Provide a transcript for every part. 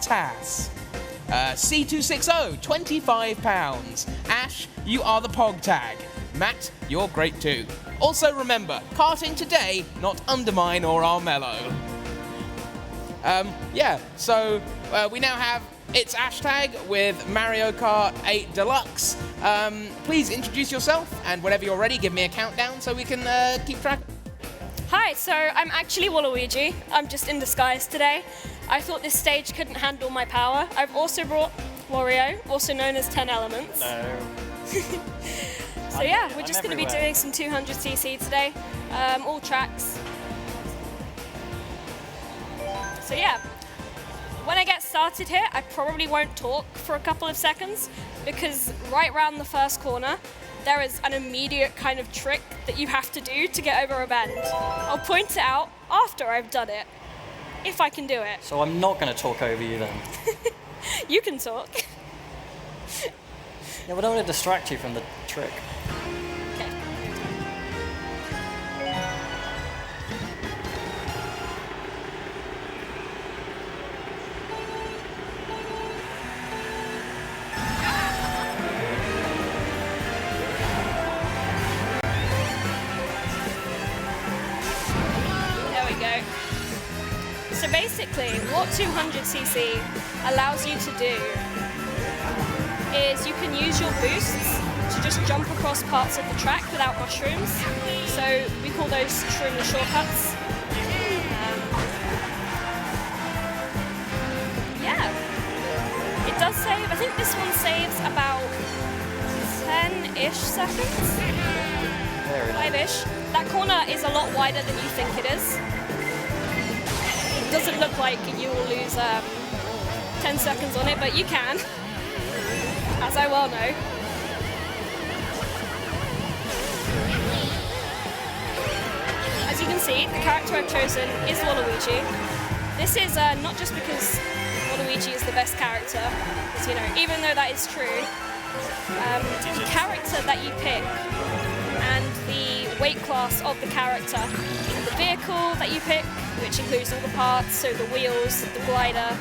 Tass. C260, £25. Ash, you are the Pog Tag. Matt, you're great too. Also remember, karting today, not undermine or Armello. So we now have ItsAshtag with Mario Kart 8 Deluxe. Please introduce yourself, and whenever you're ready, give me a countdown so we can keep track. Hi, so I'm actually Waluigi. I'm just in disguise today. I thought this stage couldn't handle my power. I've also brought Wario, also known as 10 Elements. No. So yeah, we're just going to be doing some 200cc today, all tracks. So yeah, when I get started here, I probably won't talk for a couple of seconds because right around the first corner, there is an immediate kind of trick that you have to do to get over a bend. I'll point it out after I've done it, if I can do it. So I'm not going to talk over you then? You can talk. Yeah, but I don't want to distract you from the trick. Okay. There we go. So basically, what 200cc allows you to do is you can use your boosts to just jump across parts of the track without mushrooms. So we call those shroomless shortcuts. Yeah, it does save. I think this one saves about 10-ish seconds. Very nice. 5-ish. That corner is a lot wider than you think it is. It doesn't look like you will lose 10 seconds on it, but you can. As I well know. As you can see, the character I've chosen is Waluigi. This is not just because Waluigi is the best character, because, you know, even though that is true, the character that you pick and the weight class of the character, the vehicle that you pick, which includes all the parts, so the wheels, the glider,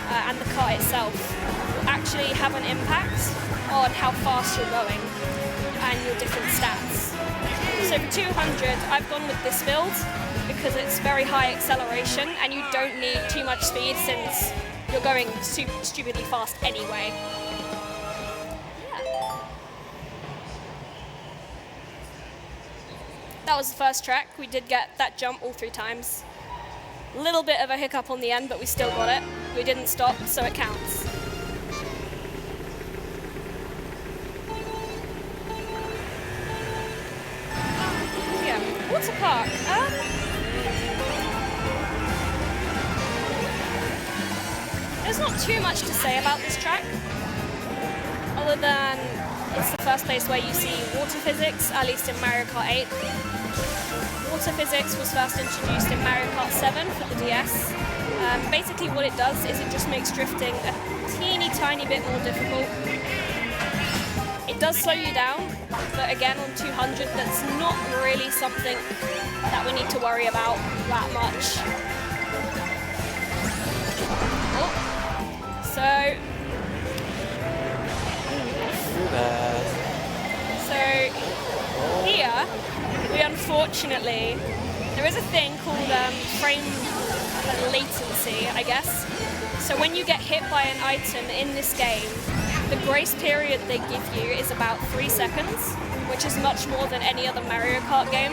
and the car itself, actually have an impact on how fast you're going and your different stats. So for 200, I've gone with this build because it's very high acceleration and you don't need too much speed since you're going stupidly fast anyway. Yeah. That was the first track. We did get that jump all 3 times. A little bit of a hiccup on the end, but we still got it. We didn't stop, so it counts. Yeah, Water Park. There's not too much to say about this track, other than it's the first place where you see water physics, at least in Mario Kart 8. Water physics was first introduced in Mario Kart 7 for the DS. Basically what it does is it just makes drifting a teeny tiny bit more difficult. It does slow you down, but again on 200 that's not really something that we need to worry about that much. Oh. So here, we unfortunately, there is a thing called frame latency, I guess. So when you get hit by an item in this game, the grace period they give you is about 3 seconds, which is much more than any other Mario Kart game.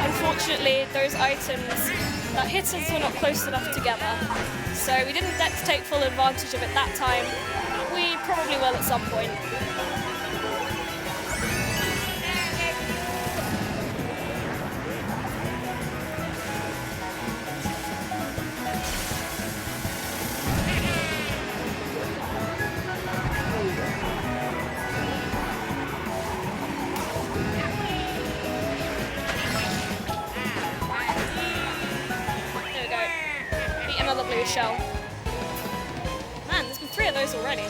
Unfortunately, those items that hit us were not close enough together, so we didn't get to take full advantage of it that time. We probably will at some point. Another blue shell. Man, there's been 3 of those already.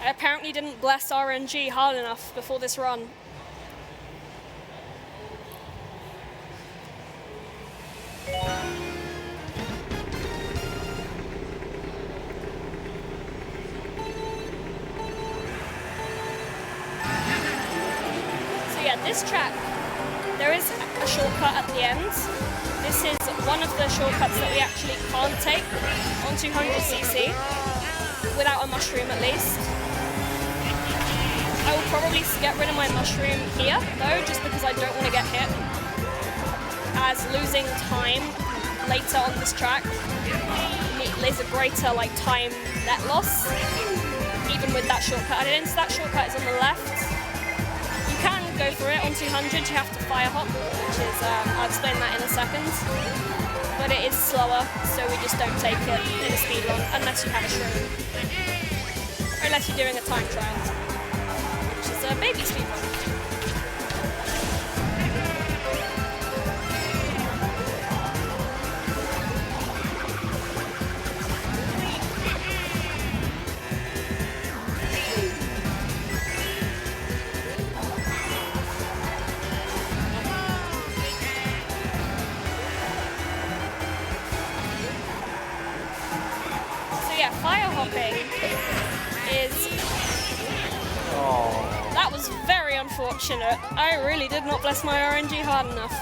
I apparently didn't bless RNG hard enough before this run. this track, there is a shortcut at the end. This is one of the shortcuts that we actually can't take on 200cc without a mushroom at least. I will probably get rid of my mushroom here though, just because I don't want to get hit, as losing time later on this track is a greater time net loss, even with that shortcut added in. So that shortcut is on the left. You can go for it on 200, you have to fire hop, which is, I'll explain that in a second. But it is slower, so we just don't take it in a speed run unless you have a shroom. Or unless you're doing a time trial, which is a baby speed run. Fire hopping is... Oh. That was very unfortunate. I really did not bless my RNG hard enough.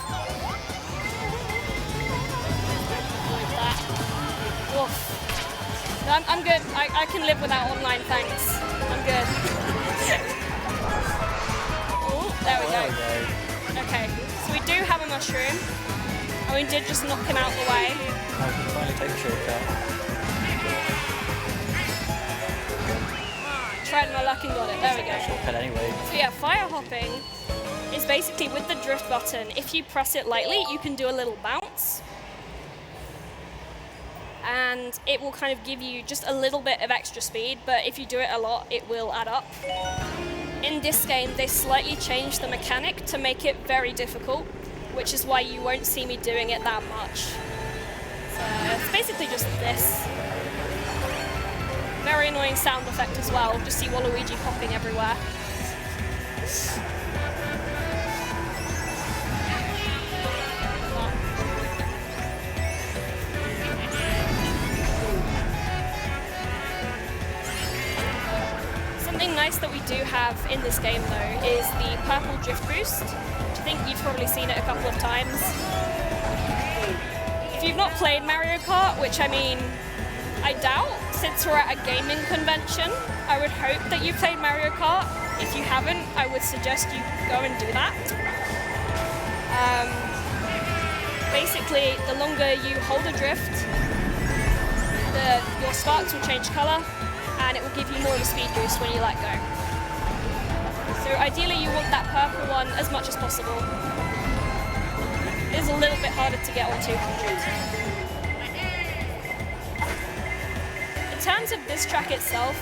Like that. Oof. No, I'm good. I can live without online, thanks. I'm good. Oh, there we go. Okay, so we do have a mushroom. And we did just knock him out the way. I can finally take a shortcut. Tried my luck and got it. There we go. Shortcut anyway. So yeah, fire hopping is basically with the drift button. If you press it lightly, you can do a little bounce. And it will kind of give you just a little bit of extra speed, but if you do it a lot, it will add up. In this game, they slightly changed the mechanic to make it very difficult, which is why you won't see me doing it that much. So it's basically just this. Very annoying sound effect as well. Just see Waluigi hopping everywhere. Something nice that we do have in this game though is the purple drift boost, which I think you've probably seen it a couple of times. If you've not played Mario Kart, which I mean, I doubt, since we're at a gaming convention, I would hope that you played Mario Kart. If you haven't, I would suggest you go and do that. Basically, the longer you hold a drift, your sparks will change colour, and it will give you more of a speed boost when you let go. So ideally you want that purple one as much as possible. It is a little bit harder to get on 200. In terms of this track itself,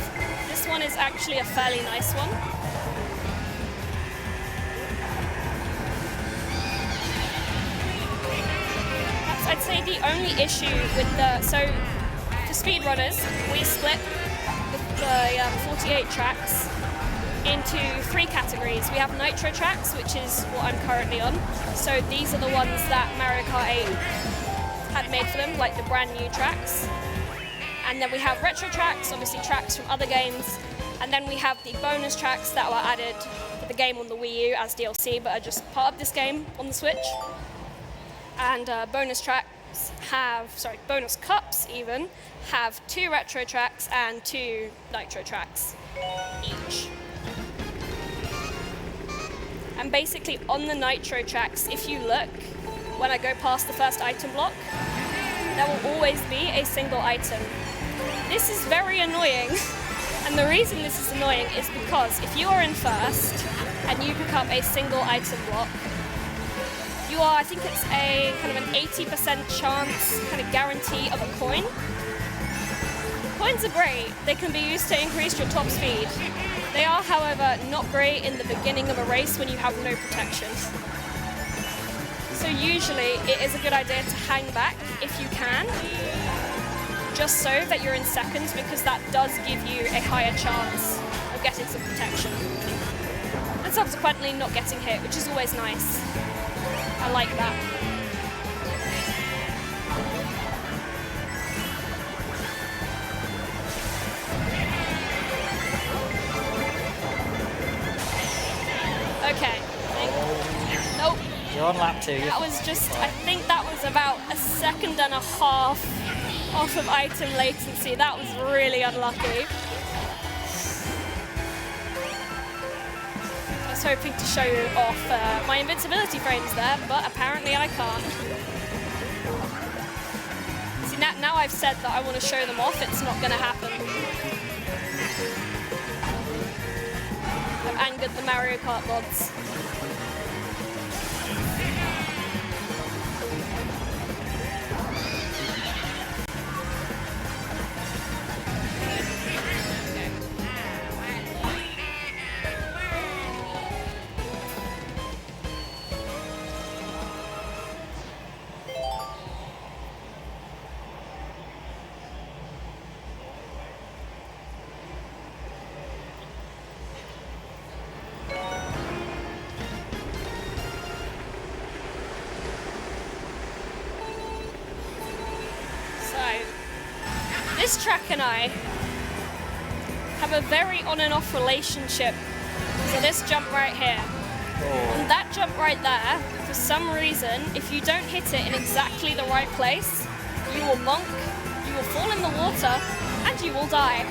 this one is actually a fairly nice one. That's, I'd say, the only issue with so for speedrunners, we split the 48 tracks into 3 categories. We have nitro tracks, which is what I'm currently on. So these are the ones that Mario Kart 8 had made for them, like the brand new tracks. And then we have retro tracks, obviously tracks from other games. And then we have the bonus tracks that were added for the game on the Wii U as DLC, but are just part of this game on the Switch. And bonus cups even, have 2 retro tracks and 2 nitro tracks each. And basically on the nitro tracks, if you look, when I go past the first item block, there will always be a single item. This is very annoying, and the reason this is annoying is because if you are in first and you pick up a single item block, you are, I think it's a kind of an 80% chance, kind of guarantee of a coin. Coins are great. They can be used to increase your top speed. They are, however, not great in the beginning of a race when you have no protection. So usually it is a good idea to hang back if you can, just so that you're in seconds, because that does give you a higher chance of getting some protection. And subsequently not getting hit, which is always nice. I like that. Okay, You're on lap 2. That was just, I think that was about a second and a half off of item latency. That was really unlucky. I was hoping to show off my invincibility frames there, but apparently I can't. See, now I've said that I want to show them off, it's not going to happen. I've angered the Mario Kart gods. This track and I have a very on and off relationship. So this jump right here, and that jump right there, for some reason, if you don't hit it in exactly the right place, you will monk, you will fall in the water, and you will die.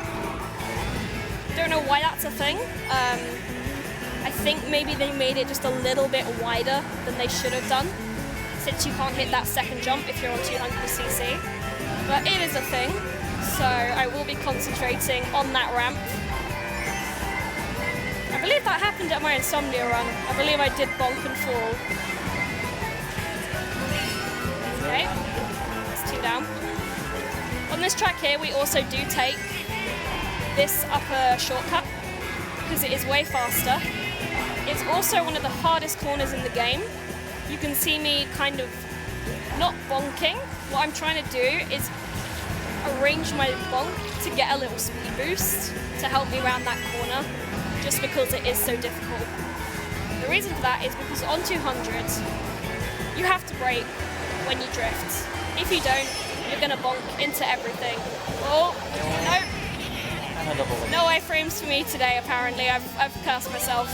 Don't know why that's a thing. I think maybe they made it just a little bit wider than they should have done, since you can't hit that second jump if you're on 200cc. But it is a thing. So I will be concentrating on that ramp. I believe that happened at my Insomnia run. I believe I did bonk and fall. Okay, that's 2 down. On this track here, we also do take this upper shortcut because it is way faster. It's also one of the hardest corners in the game. You can see me kind of not bonking. What I'm trying to do is arrange my bonk to get a little speed boost to help me around that corner, just because it is so difficult. The reason for that is because on 200, you have to brake when you drift. If you don't, you're gonna bonk into everything. Oh, no. No iframes for me today, apparently. I've cursed myself.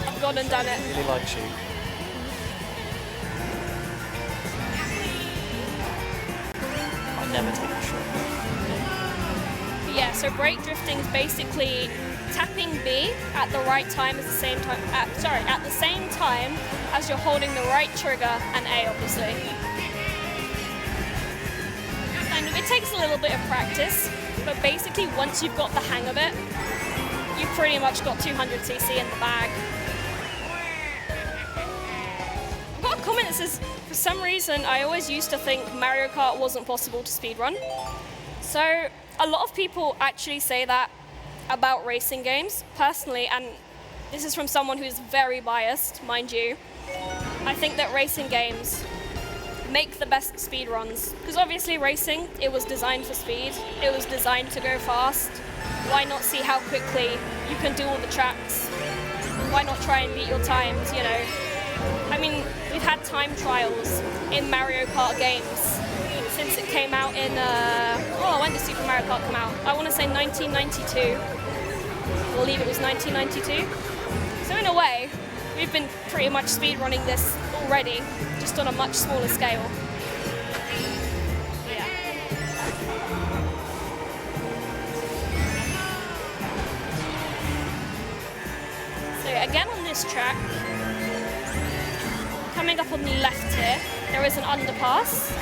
I've gone and done it. Really likes you. Never take a shot. Yeah, so brake drifting is basically tapping B at the right time at the same time. At the same time as you're holding the right trigger and A, obviously. And it takes a little bit of practice, but basically once you've got the hang of it, you've pretty much got 200cc in the bag. I've got a comment that says, for some reason, I always used to think Mario Kart wasn't possible to speedrun. So a lot of people actually say that about racing games. Personally, and this is from someone who's very biased, mind you, I think that racing games make the best speedruns. Because obviously racing, it was designed for speed. It was designed to go fast. Why not see how quickly you can do all the tracks? Why not try and beat your times, you know? I mean, we've had time trials in Mario Kart games since it came out in, when did Super Mario Kart come out? I want to say 1992. I believe it was 1992. So in a way, we've been pretty much speedrunning this already, just on a much smaller scale. Yeah. So again on this track, coming up on the left here, there is an underpass.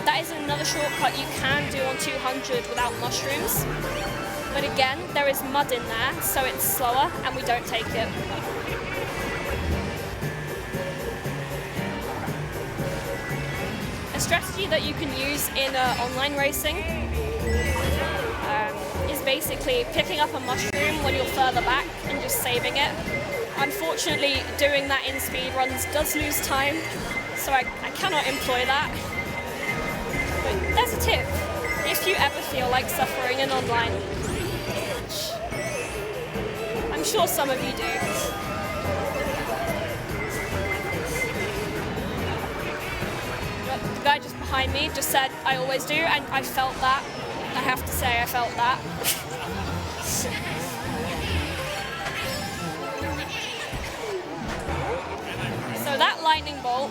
That is another shortcut you can do on 200 without mushrooms. But again, there is mud in there, so it's slower and we don't take it. A strategy that you can use in online racing is basically picking up a mushroom when you're further back and just saving it. Unfortunately, doing that in speedruns does lose time, so I cannot employ that. But there's a tip. If you ever feel like suffering in online, which I'm sure some of you do, but the guy just behind me just said, I always do, and I felt that. I have to say, I felt that. So that lightning bolt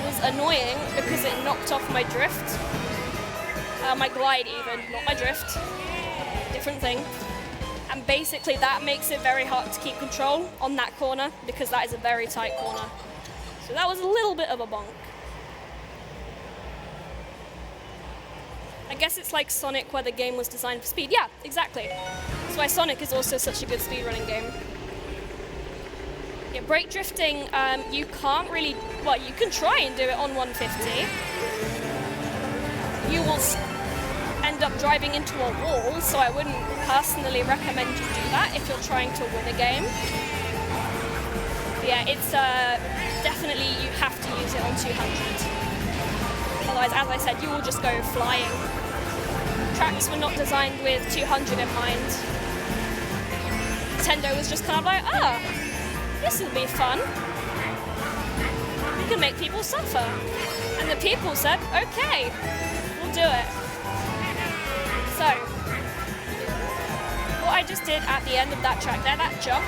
was annoying because it knocked off my drift. My glide even, not my drift. Different thing. And basically that makes it very hard to keep control on that corner because that is a very tight corner. So that was a little bit of a bonk. I guess it's like Sonic where the game was designed for speed. Yeah, exactly. That's why Sonic is also such a good speedrunning game. Yeah, brake drifting, you can't really, well, you can try and do it on 150. You will end up driving into a wall, so I wouldn't personally recommend you do that if you're trying to win a game. But yeah, it's definitely, you have to use it on 200. Otherwise, as I said, you will just go flying. Tracks were not designed with 200 in mind. Nintendo was just kind of like, ah, this will be fun. We can make people suffer. And the people said, okay, we'll do it. So, what I just did at the end of that track there, that jump,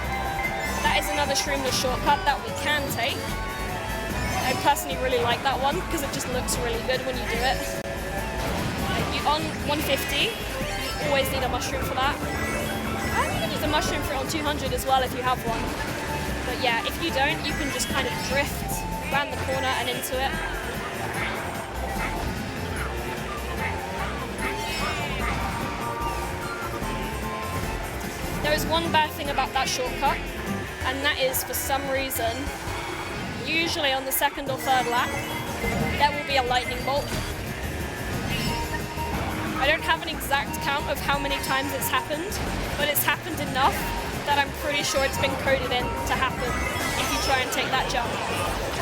that is another streamless shortcut that we can take. I personally really like that one because it just looks really good when you do it. On 150, you always need a mushroom for that. And you can use a mushroom for it on 200 as well if you have one. But yeah, if you don't, you can just kind of drift around the corner and into it. There is one bad thing about that shortcut, and that is for some reason, usually on the second or third lap, there will be a lightning bolt. I don't have an exact count of how many times it's happened, but it's happened enough that I'm pretty sure it's been coded in to happen if you try and take that jump.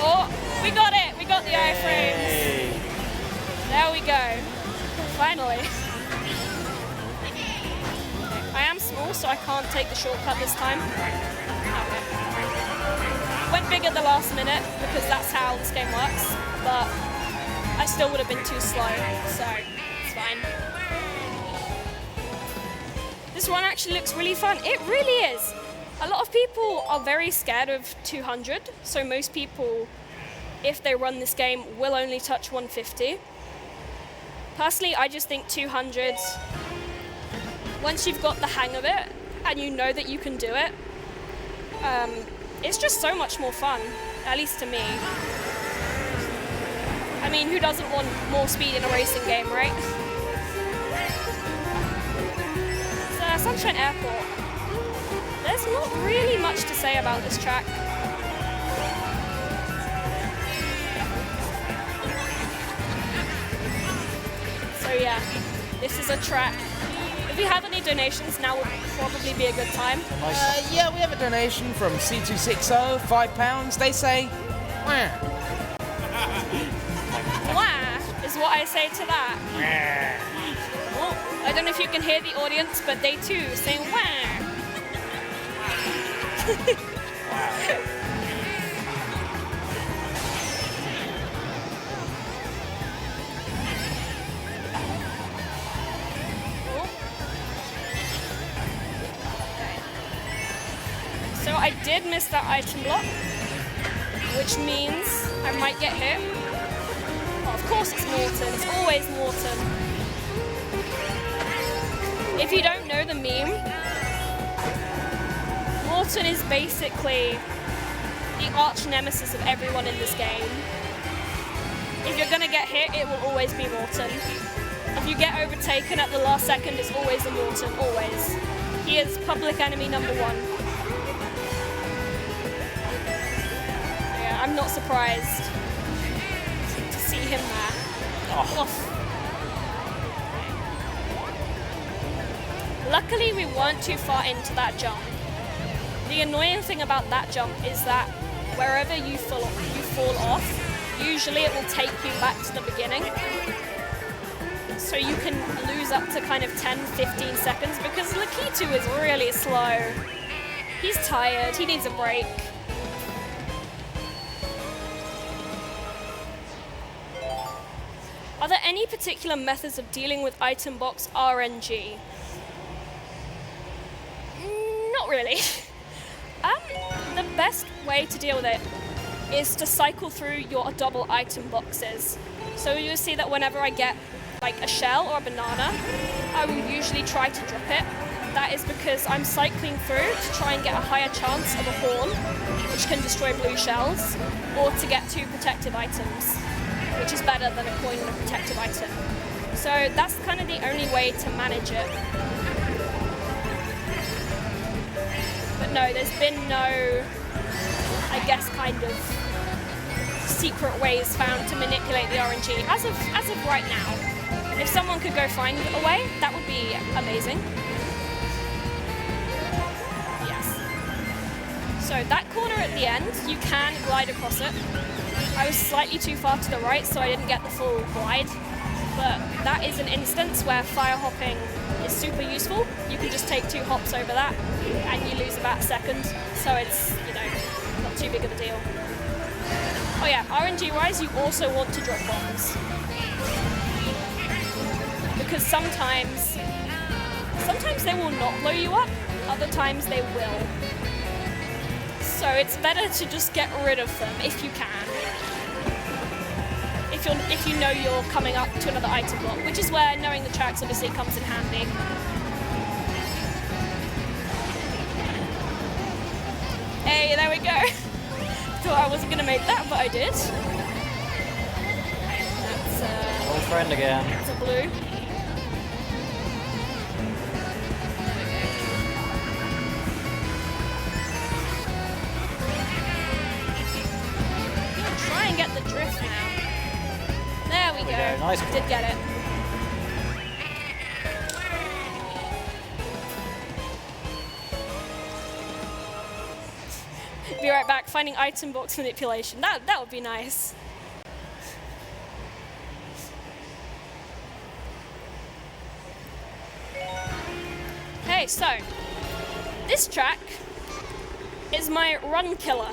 Oh, we got it! We got the iframes! There we go. Finally. I am small, so I can't take the shortcut this time. Okay. Went big at the last minute because that's how this game works, but I still would have been too slow, so it's fine. This one actually looks really fun. It really is. A lot of people are very scared of 200, so most people, if they run this game, will only touch 150. Personally, I just think 200, once you've got the hang of it, and you know that you can do it, it's just so much more fun, at least to me. I mean, who doesn't want more speed in a racing game, right? Sunshine Airport. There's not really much to say about this track. So yeah, this is a track. If you have any donations, now would probably be a good time. Yeah, we have a donation from C260, £5. They say, wah. Wah is what I say to that. Oh, I don't know if you can hear the audience, but they too say wah. So I did miss that item block, which means I might get hit. Oh, of course it's Morton, it's always Morton. If you don't know the meme, Morton is basically the arch nemesis of everyone in this game. If you're gonna get hit, it will always be Morton. If you get overtaken at the last second, it's always the Morton, always. He is public enemy number one. Yeah, I'm not surprised to see him there. Oh. Luckily, we weren't too far into that jump. The annoying thing about that jump is that wherever you fall off, usually it will take you back to the beginning. So you can lose up to kind of 10-15 seconds because Lakitu is really slow. He's tired, he needs a break. Are there any particular methods of dealing with item box RNG? Not really. The best way to deal with it is to cycle through your double item boxes. So you'll see that whenever I get like a shell or a banana, I will usually try to drop it. That is because I'm cycling through to try and get a higher chance of a horn, which can destroy blue shells, or to get 2 protective items, which is better than a coin and a protective item. So that's kind of the only way to manage it. But no, there's been no, I guess, kind of secret ways found to manipulate the RNG as of right now. If someone could go find a way, that would be amazing. So that corner at the end, you can glide across it. I was slightly too far to the right, so I didn't get the full glide. But that is an instance where fire hopping is super useful. You can just take 2 hops over that, and you lose about a second. So it's, you know, not too big of a deal. Oh yeah, RNG-wise, you also want to drop bombs. Because sometimes they will not blow you up, other times they will. So it's better to just get rid of them if you can. If you know you're coming up to another item block, which is where knowing the tracks obviously comes in handy. Hey, there we go. Thought I wasn't gonna make that, but I did. That's Old friend again. That's a blue. Try and get the drift now. There we go. Nice. Did get it. Be right back. Finding item box manipulation. That would be nice. Okay, so this track is my run killer.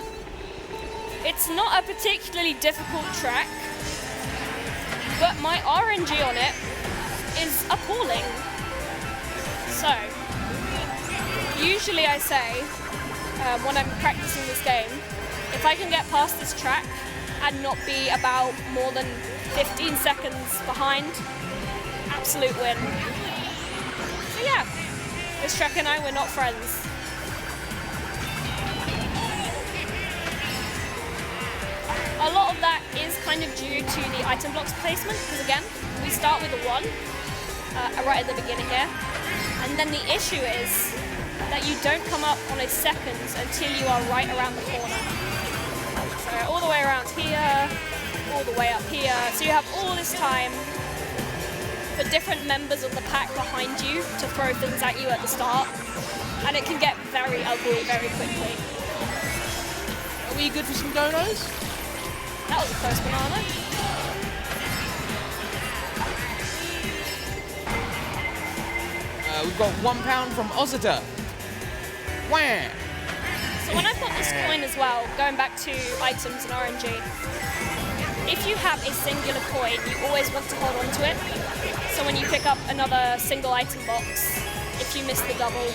It's not a particularly difficult track, but my RNG on it is appalling. So, usually I say, when I'm practicing this game, if I can get past this track and not be about more than 15 seconds behind, absolute win. So yeah, this track and I were not friends. A lot of that is kind of due to the item blocks placement, because again, we start with a 1 right at the beginning here, and then the issue is that you don't come up on a second until you are right around the corner. So all the way around here, all the way up here, so you have all this time for different members of the pack behind you to throw things at you at the start, and it can get very ugly very quickly. Are we good for some donos? That was a close banana. We've got £1 from Ozita. Wow. So when I've got this coin as well, going back to items and RNG, if you have a singular coin, you always want to hold on to it. So when you pick up another single item box, if you miss the double,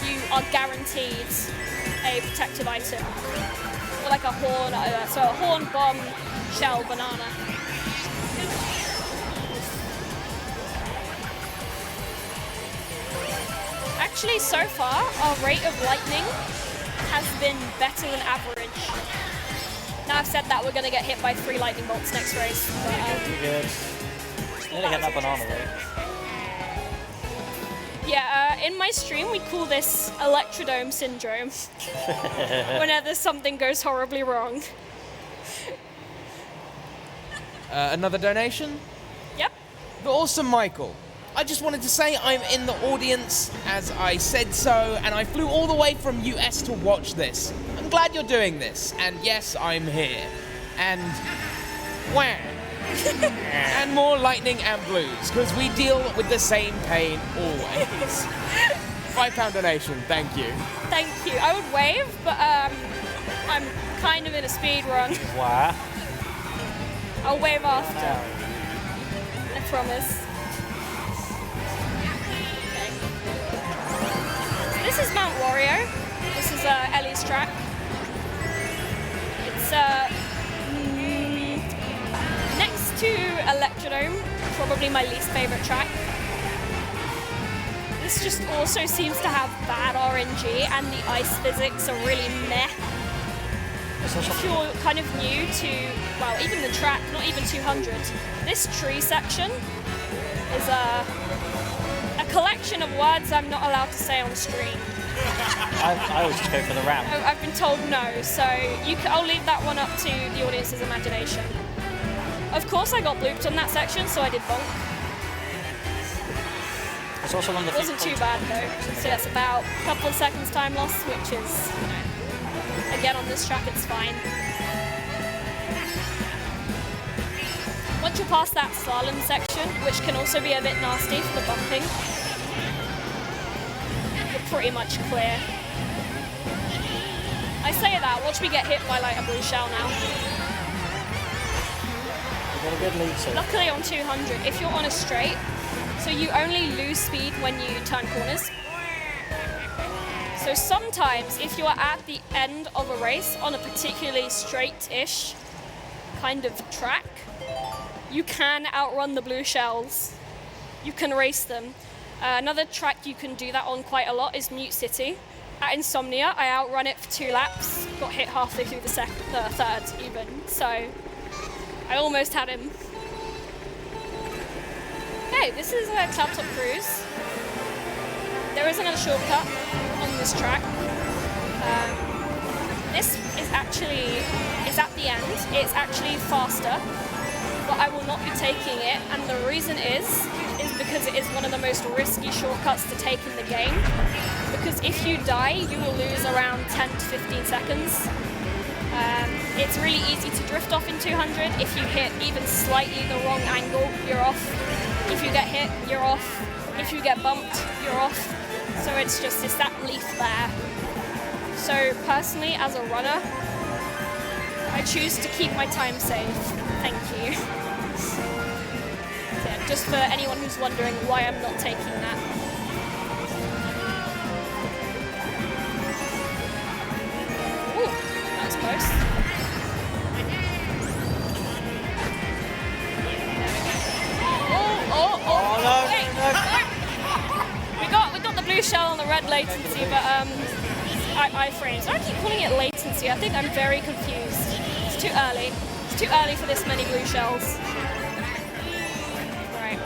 you are guaranteed a protective item. Or like a horn, so a horn, bomb, shell, banana. Actually, so far, our rate of lightning has been better than average. Now I've said that, we're going to get hit by 3 lightning bolts next race. But, Pretty good. Nearly getting that banana though. yeah, in my stream we call this Electrodome Syndrome. Whenever something goes horribly wrong. Another donation? Yep. The awesome Michael. I just wanted to say I'm in the audience as I said so, and I flew all the way from US to watch this. I'm glad you're doing this, and yes, I'm here. And wow. And more lightning and blues, because we deal with the same pain always. £5 donation, thank you. Thank you. I would wave, but I'm kind of in a speed run. Wow. I'll wave after. Wow. I promise. This is Mount Wario. This is Ellie's track. It's Electrodome, probably my least favorite track. This just also seems to have bad RNG, and the ice physics are really meh. If you're kind of new to, well, even the track, not even 200, this tree section is a collection of words I'm not allowed to say on stream. I always just go for the ramp. I've been told no, so I'll leave that one up to the audience's imagination. Of course I got blooped on that section, so I did bonk. It's also one of the It wasn't too bad though, so that's about a couple of seconds time loss, which is, again on this track it's fine. Once you're past that slalom section, which can also be a bit nasty for the bumping, you're pretty much clear. I say that, watch me get hit by like a blue shell now. You got a good lead, so. Luckily on 200, if you're on a straight, so you only lose speed when you turn corners. So sometimes if you're at the end of a race on a particularly straight-ish kind of track, you can outrun the blue shells. You can race them. Another track you can do that on quite a lot is Mute City. At Insomnia, I outrun it for 2 laps, got hit halfway through the third even, so I almost had him. Okay, this is a Cloudtop Cruise. There isn't a shortcut on this track. This is at the end. It's actually faster, but I will not be taking it, and the reason is because it is one of the most risky shortcuts to take in the game. Because if you die, you will lose around 10 to 15 seconds. It's really easy to drift off in 200. If you hit even slightly the wrong angle, you're off. If you get hit, you're off. If you get bumped, you're off. So it's that leaf there. So personally, as a runner, I choose to keep my time safe. Thank you. Yeah, just for anyone who's wondering why I'm not taking that. Ooh, that was close. Oh no, Wait, no. We got the blue shell on the red latency, but iframes. I keep calling it latency. I think I'm very confused. It's too early. It's too early for this many blue shells. Right.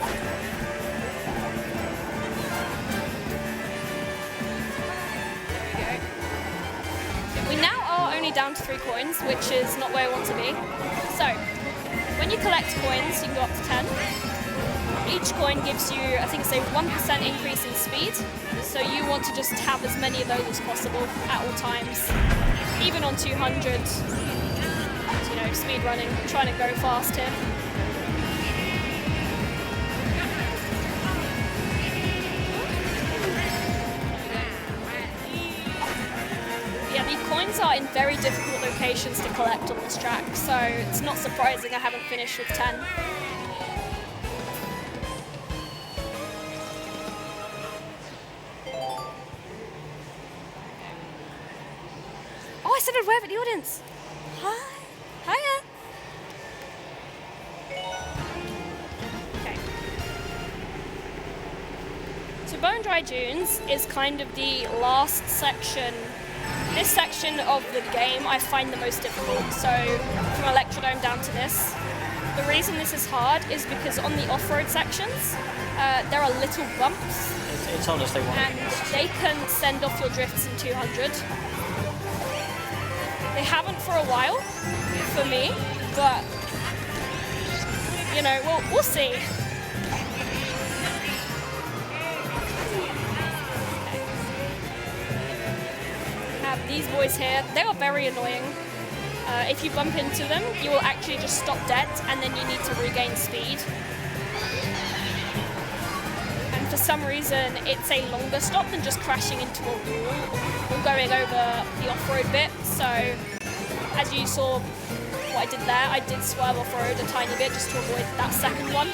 There we go. We now are only down to 3 coins, which is not where I want to be. So, when you collect coins, you can go up to 10. Each coin gives you, I think it's a 1% increase in speed, so you want to just have as many of those as possible at all times. Even on 200, you know, speed running, trying to go fast here. Yeah, the coins are in very difficult locations to collect on this track, so it's not surprising I haven't finished with 10. I said I'd wave at the audience. Hi. Hiya. Okay. So Bone Dry Dunes is kind of the last section. This section of the game I find the most difficult. So from Electrodome down to this. The reason this is hard is because on the off-road sections, there are little bumps. It's honestly one. And they can send off your drifts in 200. They haven't for a while, for me, but, you know, we'll see. Have these boys here. They are very annoying. If you bump into them, you will actually just stop dead, and then you need to regain speed. And for some reason, it's a longer stop than just crashing into a wall or going over the off-road bit. So, as you saw what I did there, I did swerve off-road a tiny bit just to avoid that second one.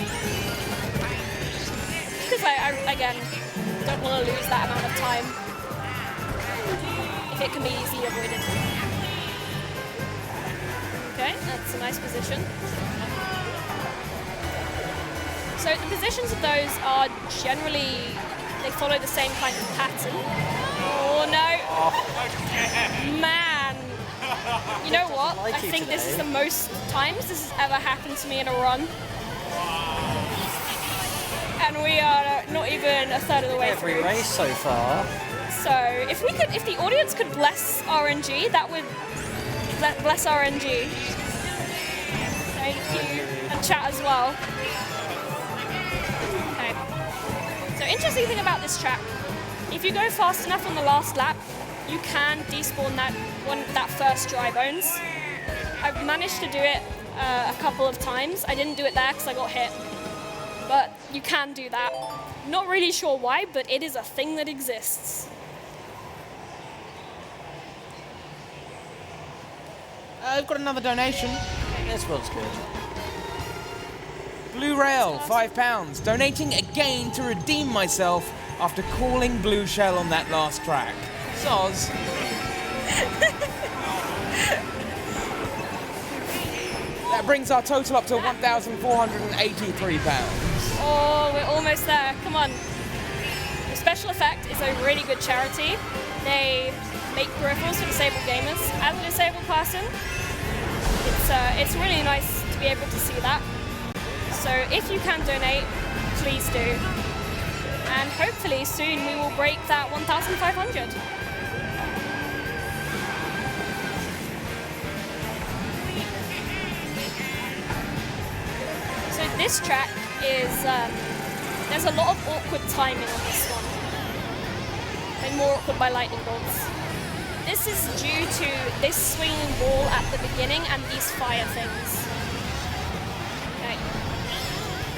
Because I again, don't want to lose that amount of time if it can be easily avoided. Okay, that's a nice position. So the positions of those are generally, they follow the same kind of pattern. Oh no! Man! You know what? I think this is the most times this has ever happened to me in a run. And we are not even a third of the way Every through. race so far. So if the audience could bless RNG, that would bless RNG. Thank you, and chat as well. Okay. So interesting thing about this track, if you go fast enough on the last lap, you can despawn that first dry bones. I've managed to do it a couple of times. I didn't do it there because I got hit, but you can do that. Not really sure why, but it is a thing that exists. I've got another donation. This one's good. Blue Rail, £5. Donating again to redeem myself after calling Blue Shell on that last track. Soz. That brings our total up to £1,483. Oh, we're almost there. Come on. The Special Effect is a really good charity. They make peripherals for disabled gamers. As a disabled person, it's really nice to be able to see that. So if you can donate, please do. And hopefully soon we will break that 1,500. So this track is, there's a lot of awkward timing on this one. Made more awkward by lightning bolts. This is due to this swinging wall at the beginning and these fire things. Okay.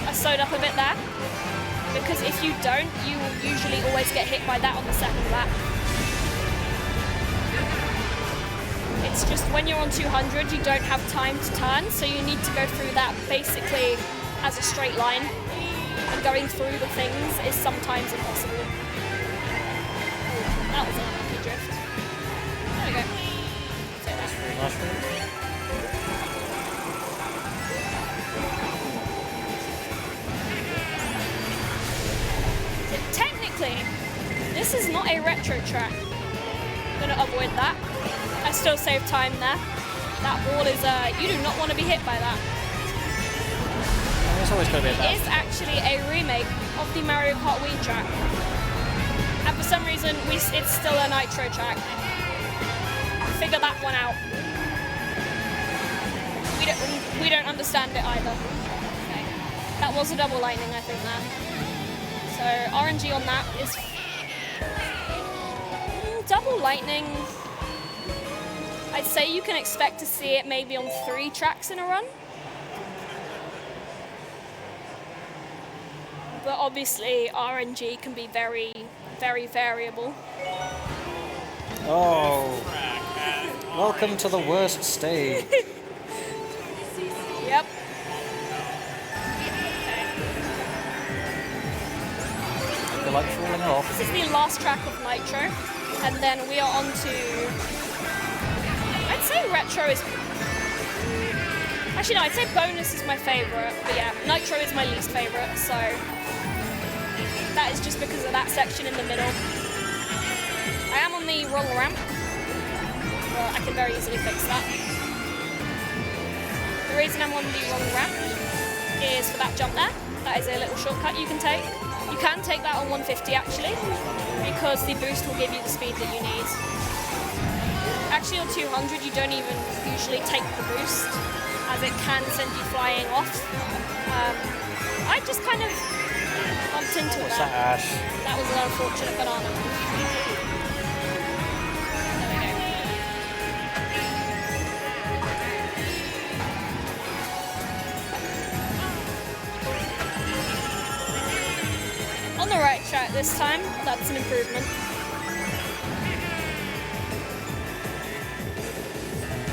I slowed up a bit there, because if you don't, you will usually always get hit by that on the second lap. It's just when you're on 200, you don't have time to turn, so you need to go through that basically as a straight line. And going through the things is sometimes impossible. Oh, that was a lucky drift. There we go. Take that. So technically, this is not a retro track. I'm gonna avoid that. I still save time there. That wall is, you do not want to be hit by that. It's always going to be a bad. It is actually a remake of the Mario Kart Wii track. And for some reason, it's still a Nitro track. Figure that one out. We don't understand it either. Okay. That was a double lightning, I think, there. So RNG on that is double lightning. I'd say you can expect to see it maybe on 3 tracks in a run. But obviously RNG can be very, very variable. Oh. Welcome to the worst stage. Yep. You're like falling off. This is the last track of Nitro, and then we are on to, I'd say Retro is, actually no, I'd say Bonus is my favourite, but yeah, Nitro is my least favourite, so that is just because of that section in the middle. I am on the wrong ramp, but I can very easily fix that. The reason I'm on the wrong ramp is for that jump there. That is a little shortcut you can take. You can take that on 150 actually, because the boost will give you the speed that you need. Actually on 200 you don't even usually take the boost, as it can send you flying off. I just kind of bumped into it there. Ash. That was an unfortunate banana. There we go. On the right track this time, that's an improvement.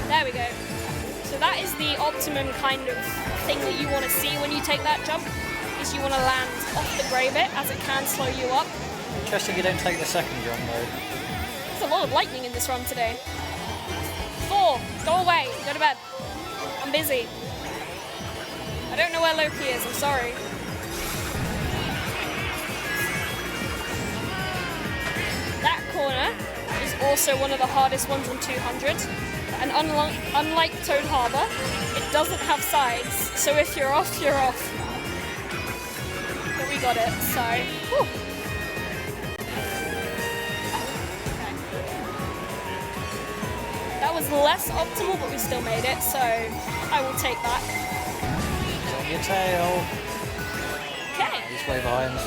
There we go. So that is the optimum kind of thing that you want to see when you take that jump, is you want to land off the grey bit, as it can slow you up. Interesting you don't take the second jump though. There's a lot of lightning in this run today. 4, go away, go to bed. I'm busy. I don't know where Loki is, I'm sorry. also one of the hardest ones on 200. And unlike Toad Harbor, it doesn't have sides, so if you're off, you're off. But we got it, so, whew. That was less optimal, but we still made it, so I will take that. On your tail. Okay. He's way behind.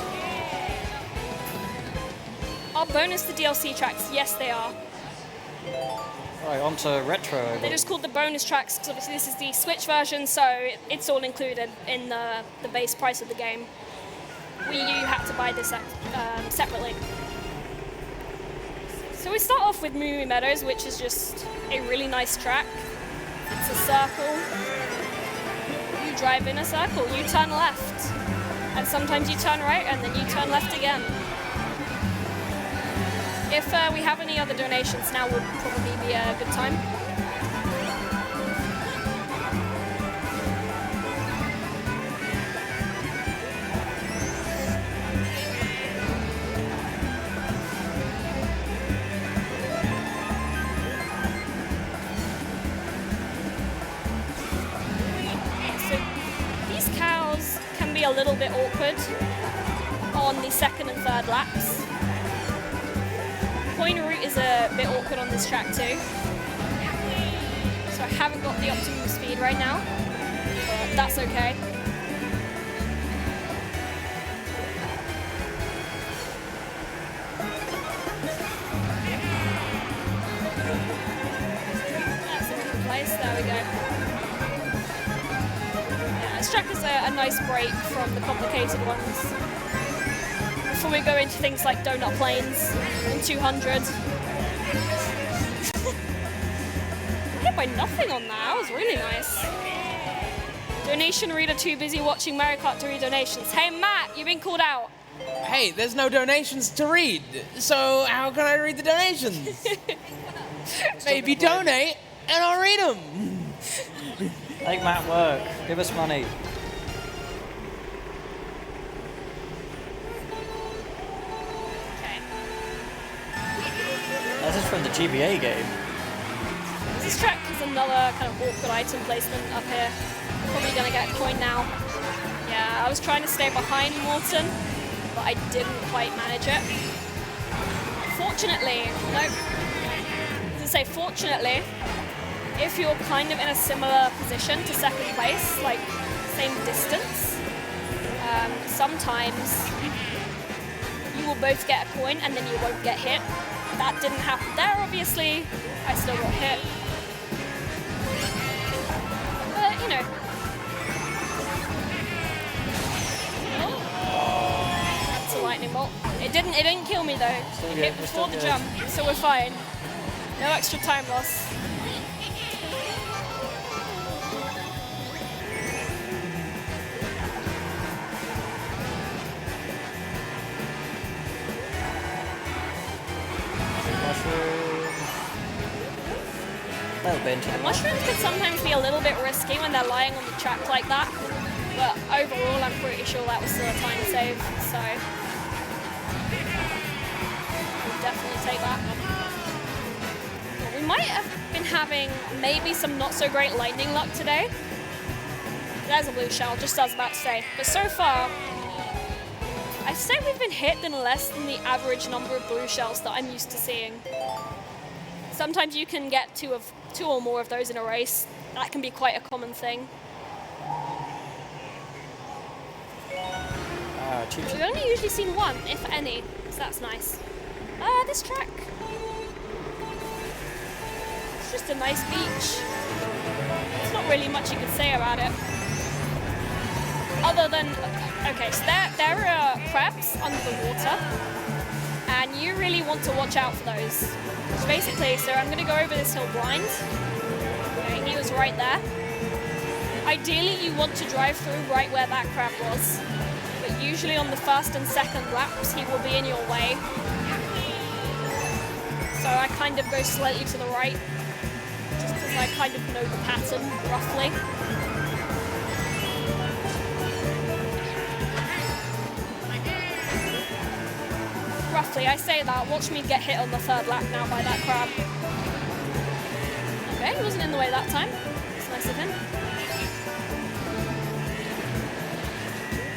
Are bonus the DLC tracks? Yes, they are. Right, on to retro. They're just called the bonus tracks because obviously this is the Switch version, so it's all included in the base price of the game. Wii U had to buy this separately. So we start off with Moo Meadows, which is just a really nice track. It's a circle. You drive in a circle, you turn left. And sometimes you turn right and then you turn left again. If we have any other donations, now would probably be a good time. So these cows can be a little bit awkward on the second and third laps. Pointer route is a bit awkward on this track too. So I haven't got the optimum speed right now, but that's okay. That's in a good place, there we go. Yeah, this track is a nice break from the complicated ones. Before we go into things like donut planes and 200. Hit by nothing on that. That was really nice. Donation reader too busy watching Mario Kart to read donations. Hey Matt, you've been called out. Hey, there's no donations to read, so how can I read the donations? Maybe donate and I'll read them. Make Matt work. Give us money. This is from the GBA game. This track is another kind of awkward item placement up here. Probably gonna get a coin now. Yeah, I was trying to stay behind Morton, but I didn't quite manage it. Fortunately, nope. To say fortunately, if you're kind of in a similar position to second place, like same distance, sometimes you will both get a coin and then you won't get hit. That didn't happen there, obviously. I still got hit. But, you know. That's a lightning bolt. It didn't kill me though. It hit before the jump, so we're fine. No extra time loss. The mushrooms can sometimes be a little bit risky when they're lying on the track like that, but overall I'm pretty sure that was still a time save, so we'll definitely take that. We might have been having maybe some not so great lightning luck today. There's a blue shell, just as I was about to say, but so far I'd say we've been hit in less than the average number of blue shells that I'm used to seeing. Sometimes you can get two or more of those in a race. That can be quite a common thing. We've only usually seen one, if any, so that's nice. This track. It's just a nice beach. There's not really much you could say about it. Other than, okay, so there are crabs under the water, and you really want to watch out for those. So basically, so I'm going to go over this hill blind. Okay, he was right there. Ideally, you want to drive through right where that crab was, but usually on the first and second laps, he will be in your way. So I kind of go slightly to the right, just because I kind of know the pattern, roughly. Exactly, I say that. Watch me get hit on the third lap now by that crab. Okay, he wasn't in the way that time. It's nice of him.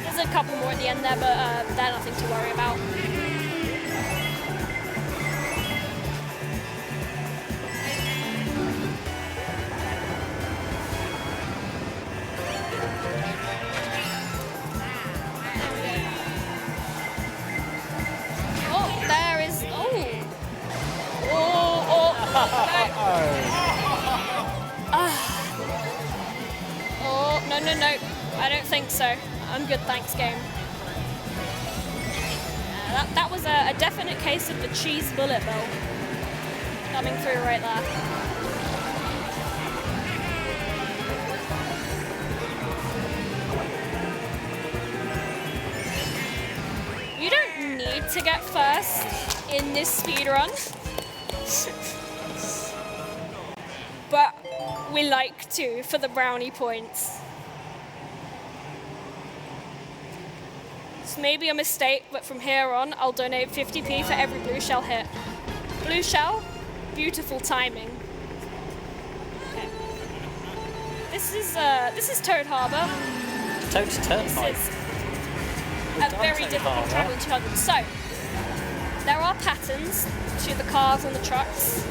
There's a couple more at the end there, but they're nothing to worry about. No, I don't think so. I'm good, thanks, game. That was a definite case of the cheese bullet bill coming through right there. You don't need to get first in this speedrun. But we like to for the brownie points. It's maybe a mistake, but from here on, I'll donate 50p for every blue shell hit. Blue shell, beautiful timing. Okay. This is Toad Harbor. Toad's Turnpike. This is a very difficult travel in 200. So, there are patterns to the cars and the trucks.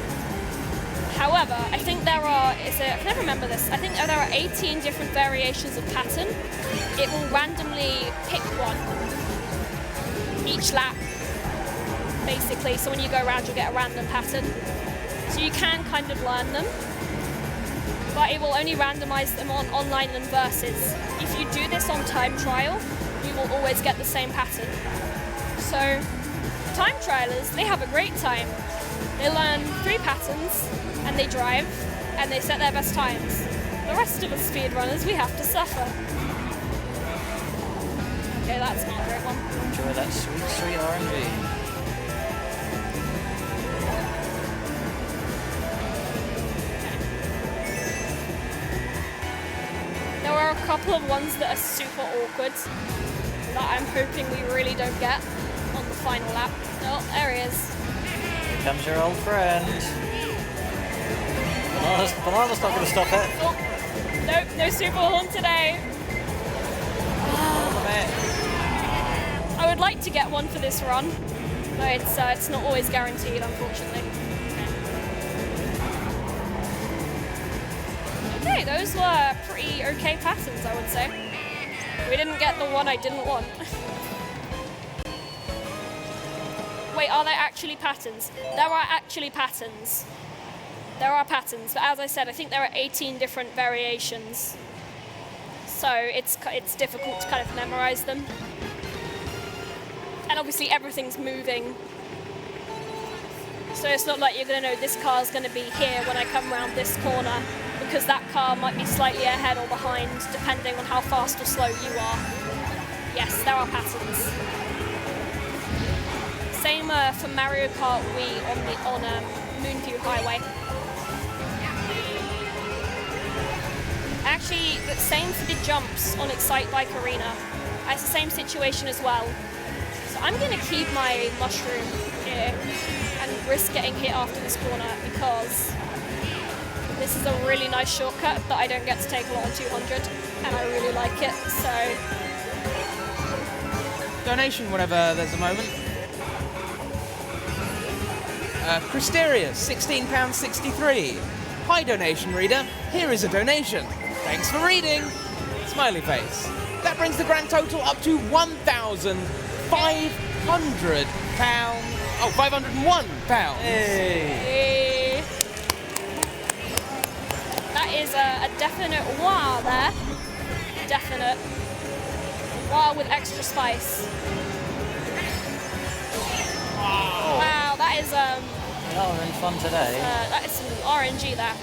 However, I think there are, I can never remember this, I think there are 18 different variations of pattern. It will randomly pick one each lap, basically. So when you go around, you'll get a random pattern. So you can kind of learn them, but it will only randomize them on online and versus. If you do this on time trial, you will always get the same pattern. So time trialers, they have a great time. They learn 3 patterns, and they drive, and they set their best times. The rest of us speedrunners, we have to suffer. Okay, that's not a great one. Enjoy that sweet, sweet RNG. There are a couple of ones that are super awkward that I'm hoping we really don't get on the final lap. Oh, there he is. Here comes your old friend. Banana's not going to stop it. Oh, nope, no super horn today. I would like to get one for this run, but it's not always guaranteed, unfortunately. Okay, those were pretty okay patterns, I would say. We didn't get the one I didn't want. Wait, are there actually patterns? There are actually patterns. There are patterns, but as I said, I think there are 18 different variations. So it's difficult to kind of memorize them. And obviously everything's moving. So it's not like you're going to know this car's going to be here when I come around this corner, because that car might be slightly ahead or behind, depending on how fast or slow you are. Yes, there are patterns. Same for Mario Kart Wii on Moonview Highway. Actually, the same for the jumps on Excite Bike Arena. It's the same situation as well. So I'm going to keep my mushroom here and risk getting hit after this corner, because this is a really nice shortcut that I don't get to take a lot on 200, and I really like it, so... Donation whenever there's a moment. Christerius, £16.63. Hi, donation reader. Here is a donation. Thanks for reading. Smiley face. That brings the grand total up to £1,500. Oh, £501. Hey. That is a definite wow there. Definite. Wow with extra spice. Wow, that is Oh, we're in fun today. that is some RNG there.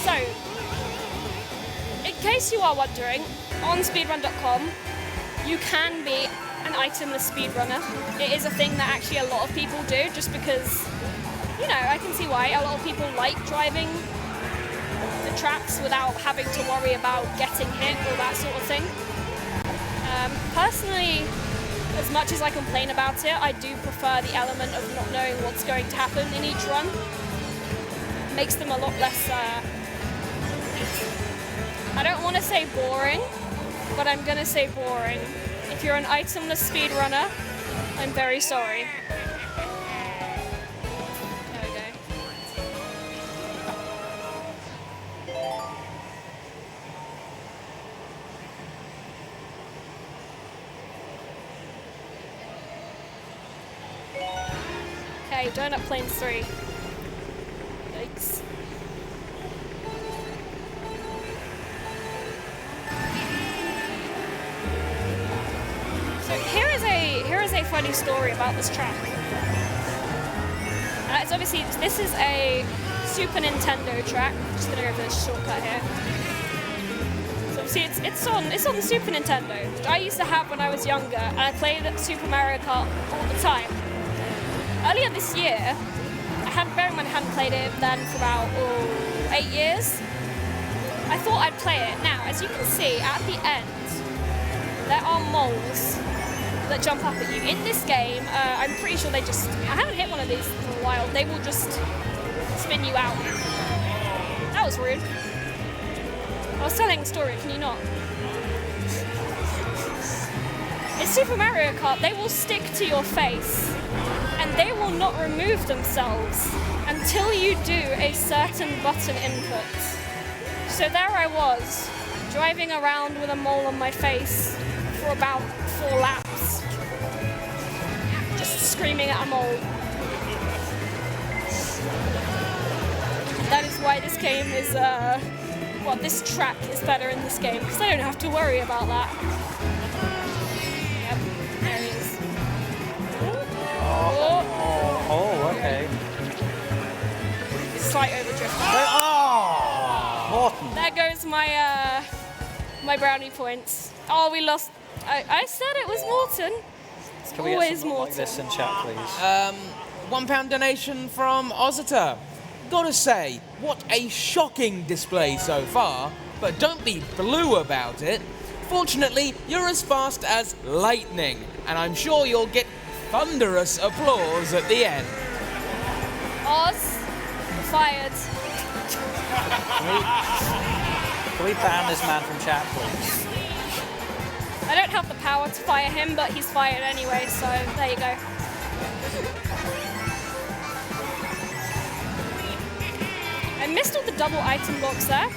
So, in case you are wondering, on speedrun.com, you can be an itemless speedrunner. It is a thing that actually a lot of people do, just because, you know, I can see why. A lot of people like driving the tracks without having to worry about getting hit or that sort of thing. Personally, as much as I complain about it, I do prefer the element of not knowing what's going to happen in each run. Makes them a lot less, I don't want to say boring, but I'm going to say boring. If you're an itemless speedrunner, I'm very sorry. There we go. Okay, Donut Plains 3. Yikes. So here is a funny story about this track. It's obviously, this is a Super Nintendo track. Just gonna go for this shortcut here. So obviously it's on the Super Nintendo, which I used to have when I was younger, and I played Super Mario Kart all the time. Earlier this year, bear in mind I hadn't played it then for about 8 years. I thought I'd play it. Now, as you can see, at the end, there are moles that jump up at you. In this game, I'm pretty sure I haven't hit one of these for a while. They will just spin you out. That was rude. I was telling a story, can you not? In Super Mario Kart, they will stick to your face and they will not remove themselves until you do a certain button input. So there I was, driving around with a mole on my face for about 4 laps, just screaming at a mole. That is why this game is, this track is better in this game, because I don't have to worry about that. Yep, there he is. Oh, okay. Slight overdrift. Oh, Morton. There goes my my brownie points. Oh, we lost. I said it was Morton. It's Can we always get something Morton. like this in chat, please? £1 donation from Ozita. Gotta say, what a shocking display so far, but don't be blue about it. Fortunately, you're as fast as lightning, and I'm sure you'll get thunderous applause at the end. Oz, fired. Can we ban this man from chat, please? I don't have the power to fire him, but he's fired anyway, so there you go. I missed all the double item box there.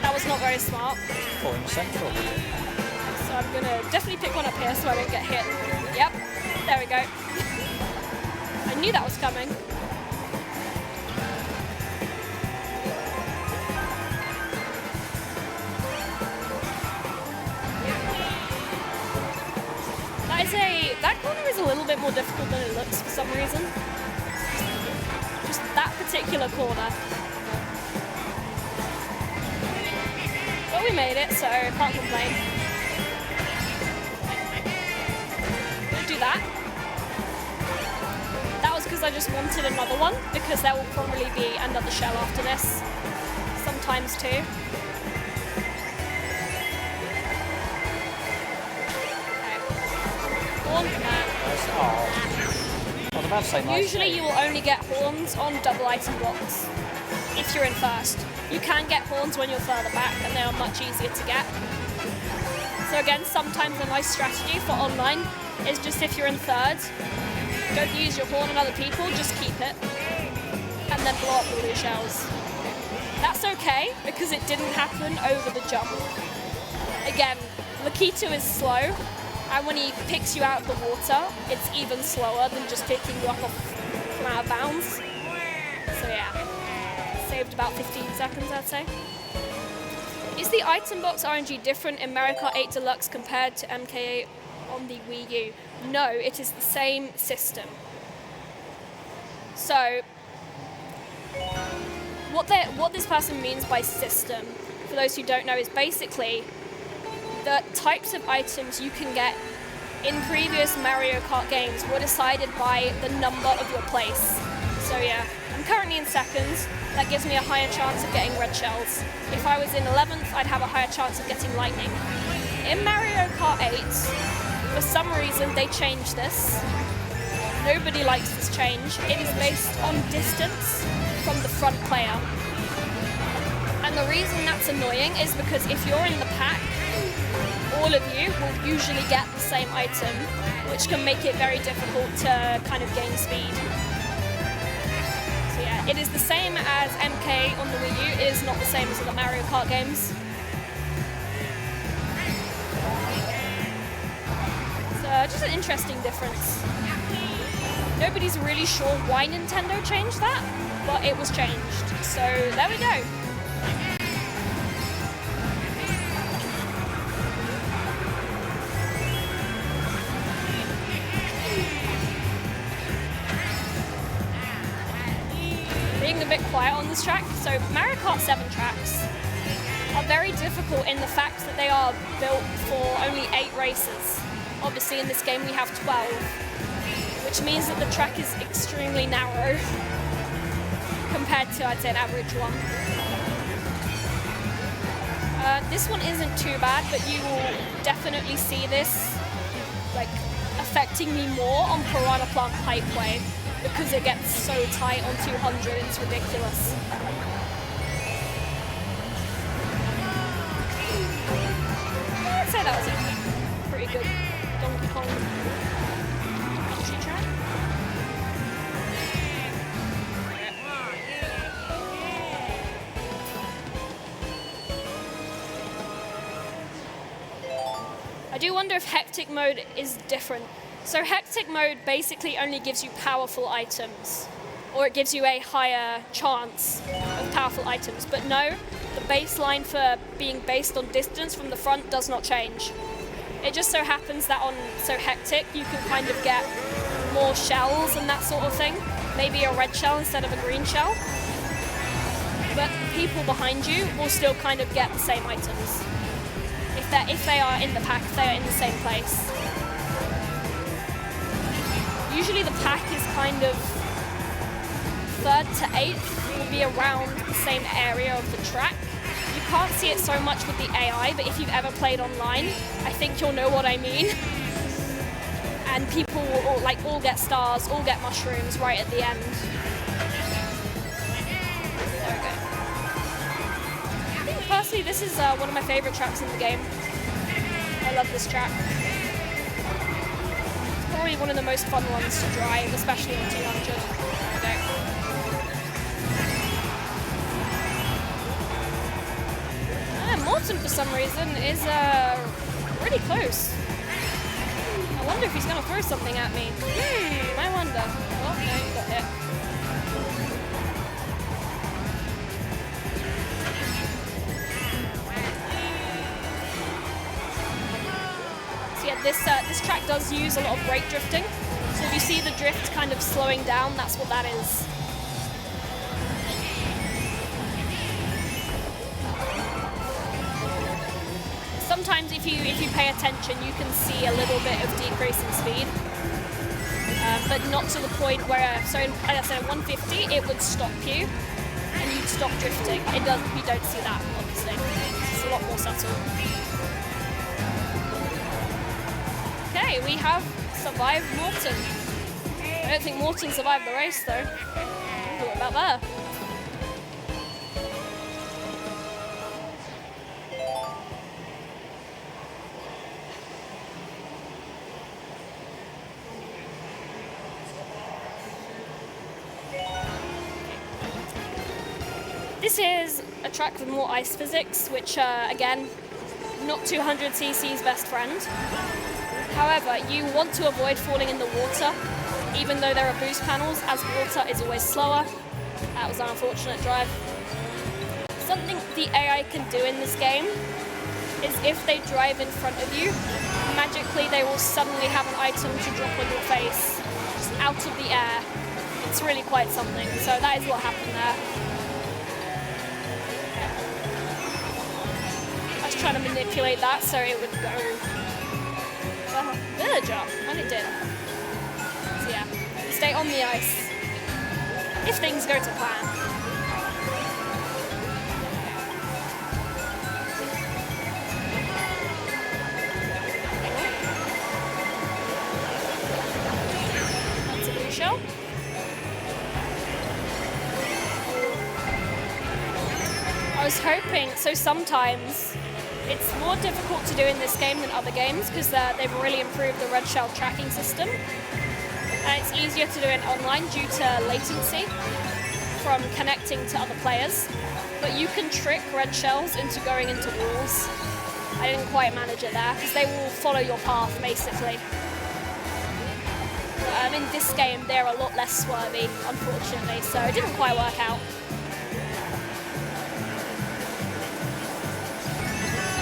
That was not very smart. Falling central. So I'm gonna definitely pick one up here so I don't get hit. Yep, there we go. I knew that was coming. That corner is a little bit more difficult than it looks for some reason. Just that particular corner. But we made it, so can't complain. Don't do that. That was because I just wanted another one, because there will probably be another shell after this. Sometimes too. I was about to say nice. Usually you will only get horns on double item blocks if you're in first. You can get horns when you're further back and they are much easier to get. So again, sometimes a nice strategy for online is just if you're in third, don't use your horn on other people, just keep it and then blow up the blue shells. That's okay because it didn't happen over the jump. Again, Lakitu is slow. And when he picks you out of the water, it's even slower than just picking you up from out of bounds. So yeah, saved about 15 seconds, I'd say. Is the item box RNG different in Mario Kart 8 Deluxe compared to MK8 on the Wii U? No, it is the same system. So, what this person means by system, for those who don't know, is basically the types of items you can get in previous Mario Kart games were decided by the number of your place. So yeah, I'm currently in second. That gives me a higher chance of getting red shells. If I was in 11th, I'd have a higher chance of getting lightning. In Mario Kart 8, For some reason, they changed this. Nobody likes this change. It is based on distance from the front player. And the reason that's annoying is because if you're in the pack, all of you will usually get the same item, which can make it very difficult to kind of gain speed. So yeah, it is the same as MK on the Wii U. It is not the same as the Mario Kart games. So just an interesting difference. Nobody's really sure why Nintendo changed that, but it was changed. So there we go. Being a bit quiet on this track, so Mario Kart 7 tracks are very difficult in the fact that they are built for only 8 races. Obviously in this game we have 12, which means that the track is extremely narrow compared to, I'd say, an average one. This one isn't too bad, but you will definitely see this like affecting me more on Piranha Plant Pipeway, because it gets so tight on 200, it's ridiculous. I'd say that was a pretty good Donkey Kong country track. I do wonder if hectic mode is different. So hectic mode basically only gives you powerful items, or it gives you a higher chance of powerful items. But no, the baseline for being based on distance from the front does not change. It just so happens that on So Hectic you can kind of get more shells and that sort of thing. Maybe a red shell instead of a green shell. But the people behind you will still kind of get the same items. If they are in the pack, if they are in the same place. Usually the pack is kind of 3rd to 8th, will be around the same area of the track. You can't see it so much with the AI, but if you've ever played online, I think you'll know what I mean. And people will all get stars, all get mushrooms right at the end. There we go. I think personally this is one of my favourite tracks in the game. I love this track. Probably one of the most fun ones to drive, especially on 200. Okay. Morton, for some reason, is really close. I wonder if he's going to throw something at me. I wonder. Oh, no, he got hit. This track does use a lot of brake drifting. So if you see the drift kind of slowing down, that's what that is. Sometimes if you pay attention, you can see a little bit of decrease in speed. But not to the point where, so like I said, at 150, it would stop you and you'd stop drifting. You don't see that, obviously. It's a lot more subtle. Okay, we have survived Morton. I don't think Morton survived the race, though. What about that? This is a track with more ice physics, which, again, not 200cc's best friend. However, you want to avoid falling in the water, even though there are boost panels, as water is always slower. That was an unfortunate drive. Something the AI can do in this game is if they drive in front of you, magically they will suddenly have an item to drop on your face, just out of the air. It's really quite something, so that is what happened there. I was trying to manipulate that so it would go jump, and it did. So yeah, stay on the ice if things go to plan. was hoping, so sometimes it's more difficult to do in this game than other games because they've really improved the red shell tracking system. And it's easier to do it online due to latency from connecting to other players. But you can trick red shells into going into walls. I didn't quite manage it there because they will follow your path basically. But, in this game they're a lot less swervy, unfortunately, so it didn't quite work out.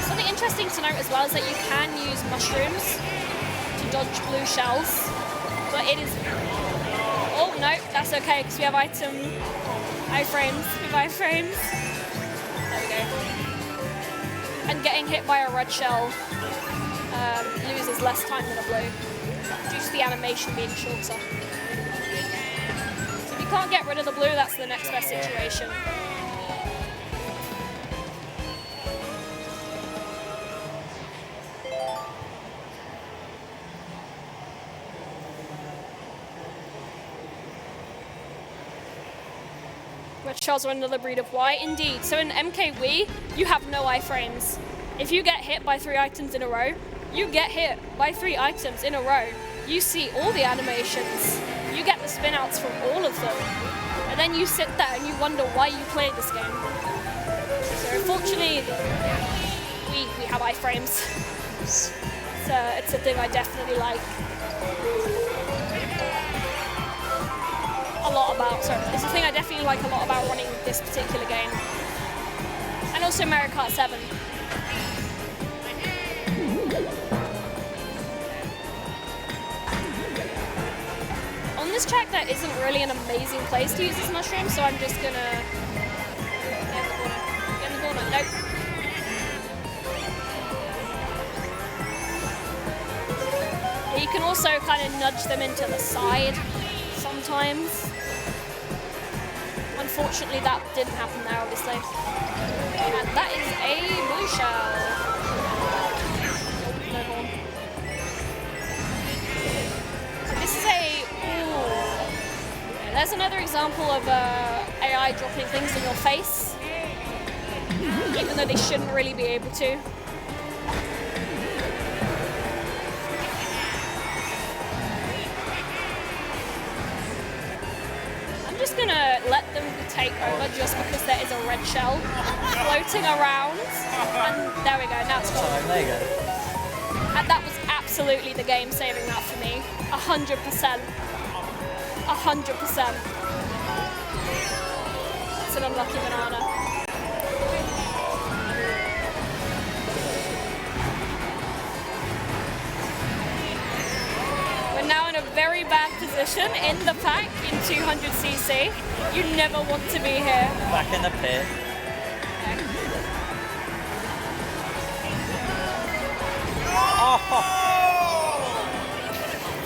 Something interesting to note as well is that you can use mushrooms to dodge blue shells, but it is... Oh no, that's okay because we have iframes. We have iframes. There we go. And getting hit by a red shell loses less time than a blue, due to the animation being shorter. So if you can't get rid of the blue, that's the next best situation. Red shells are another breed of Y, indeed. So in MKW, you have no iframes. If you get hit by 3 items in a row, you get hit by 3 items in a row. You see all the animations. You get the spin outs from all of them. And then you sit there and you wonder why you played this game. So unfortunately, we have iframes. So it's a thing I definitely like. It's a thing I definitely like a lot about running this particular game. And also Mario Kart 7. On this track there isn't really an amazing place to use this mushroom, so I'm just gonna... Get in the corner. Nope. You can also kind of nudge them into the side sometimes. Unfortunately, that didn't happen there, obviously. And that is a blue shell. No horn. So this is a... Ooh. There's another example of AI dropping things in your face, even though they shouldn't really be able to. I'm just gonna let them take over just because there is a red shell floating around. And there we go, now it's gone. There you go. And that was absolutely the game saving that for me. 100%. 100%. It's an unlucky banana. We're now in a very bad position in the pack in 200cc. You never want to be here. Back in the pit. Okay. Oh!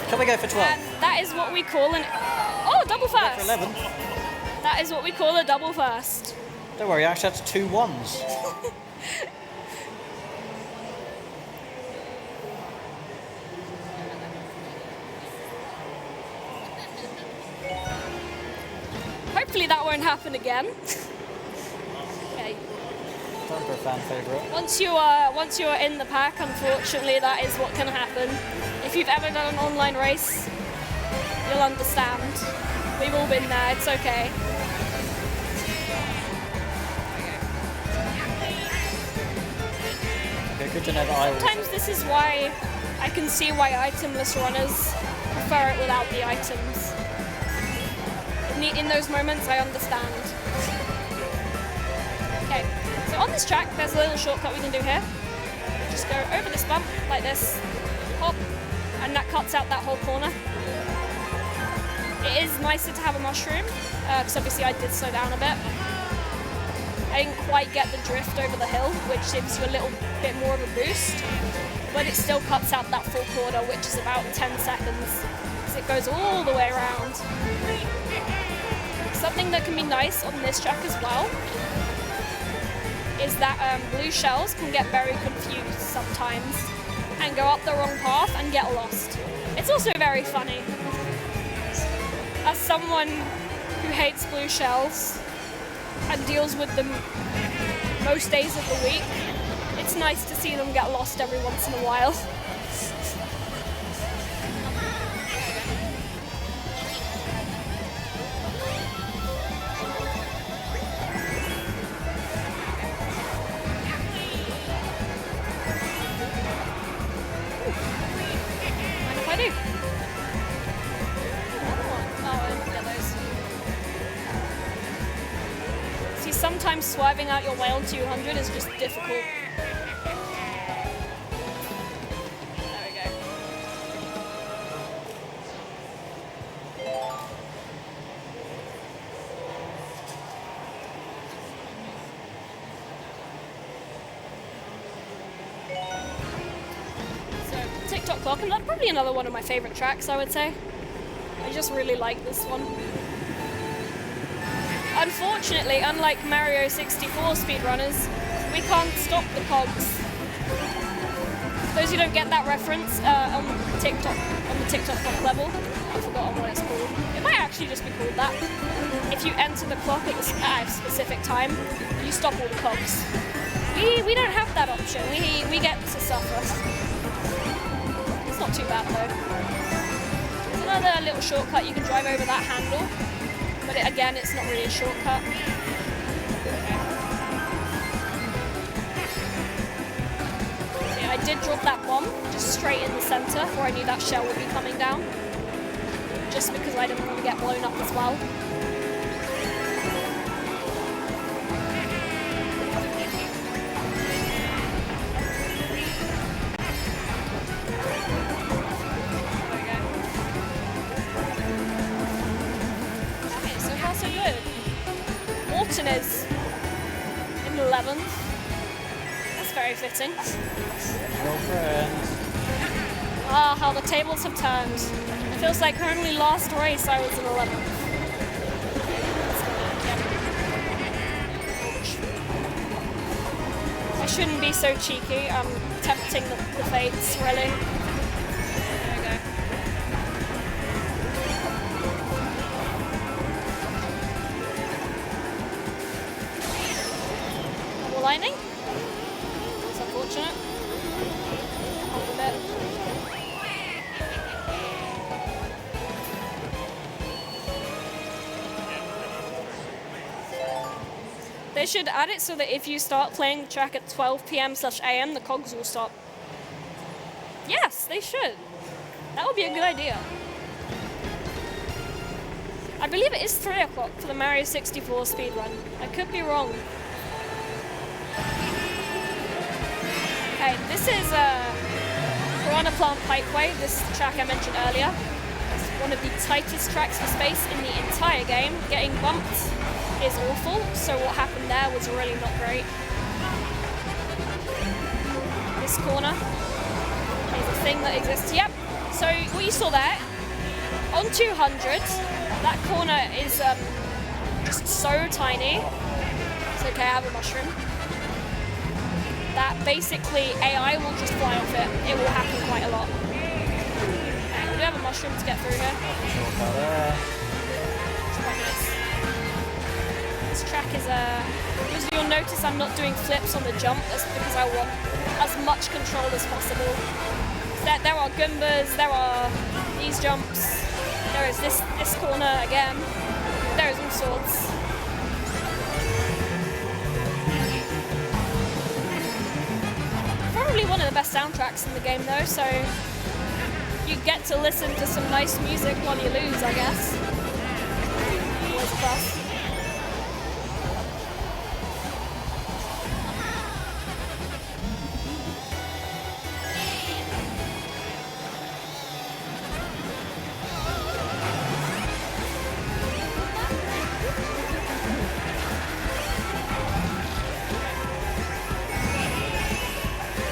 Can we go for 12? And that is what we call an... Oh, double For first! 11. That is what we call a double first. Don't worry, actually that's 2 1s. Hopefully that won't happen again. Okay. Time for a fan favourite. Once you are in the pack, unfortunately, that is what can happen. If you've ever done an online race, you'll understand. We've all been there. It's okay. Okay, good to know that I will. Sometimes this is why I can see why itemless runners prefer it without the items. In those moments, I understand. Okay, so on this track, there's a little shortcut we can do here. Just go over this bump, like this, hop, and that cuts out that whole corner. It is nicer to have a mushroom, because obviously I did slow down a bit. I didn't quite get the drift over the hill, which gives you a little bit more of a boost, but it still cuts out that full corner, which is about 10 seconds, because it goes all the way around. Something that can be nice on this track as well is that blue shells can get very confused sometimes and go up the wrong path and get lost. It's also very funny. As someone who hates blue shells and deals with them most days of the week, it's nice to see them get lost every once in a while. Mind if I do? Sometimes swerving out your way on 200 is just difficult. There we go. So, TikTok Clock, and that's probably another one of my favorite tracks, I would say. I just really like this one. Unfortunately, unlike Mario 64 speedrunners, we can't stop the cogs. Those who don't get that reference on the TikTok clock level, I've forgotten what it's called. It might actually just be called that. If you enter the clock at a specific time, you stop all the cogs. We don't have that option. We get to suffer. It's not too bad though. There's another little shortcut. You can drive over that handle. But again, it's not really a shortcut. So yeah, I did drop that bomb just straight in the center where I knew that shell would be coming down. Just because I didn't want to get blown up as well. Is in 11th. That's very fitting. Ah, how the tables have turned. It feels like only last race I was in 11th. I shouldn't be so cheeky. I'm tempting the fates, really. There we go. Lightning. That's unfortunate. Hold a bit. They should add it so that if you start playing the track at 12 p.m/am, the cogs will stop. Yes, they should. That would be a good idea. I believe it is 3 o'clock for the Mario 64 speedrun. I could be wrong. Okay, this is Piranha Plant Pikeway, this track I mentioned earlier. It's one of the tightest tracks for space in the entire game. Getting bumped is awful, so what happened there was really not great. This corner is a thing that exists. Yep, so what you saw there, on 200, that corner is just so tiny. It's okay, I have a mushroom. That basically AI will just fly off it. It will happen quite a lot. And we do have a mushroom to get through here. It's quite nice. This track is as you'll notice I'm not doing flips on the jump. That's because I want as much control as possible. There are Goombas, there are these jumps, there is this corner again. There is all sorts. Probably one of the best soundtracks in the game though, so you get to listen to some nice music while you lose, I guess. Always a plus.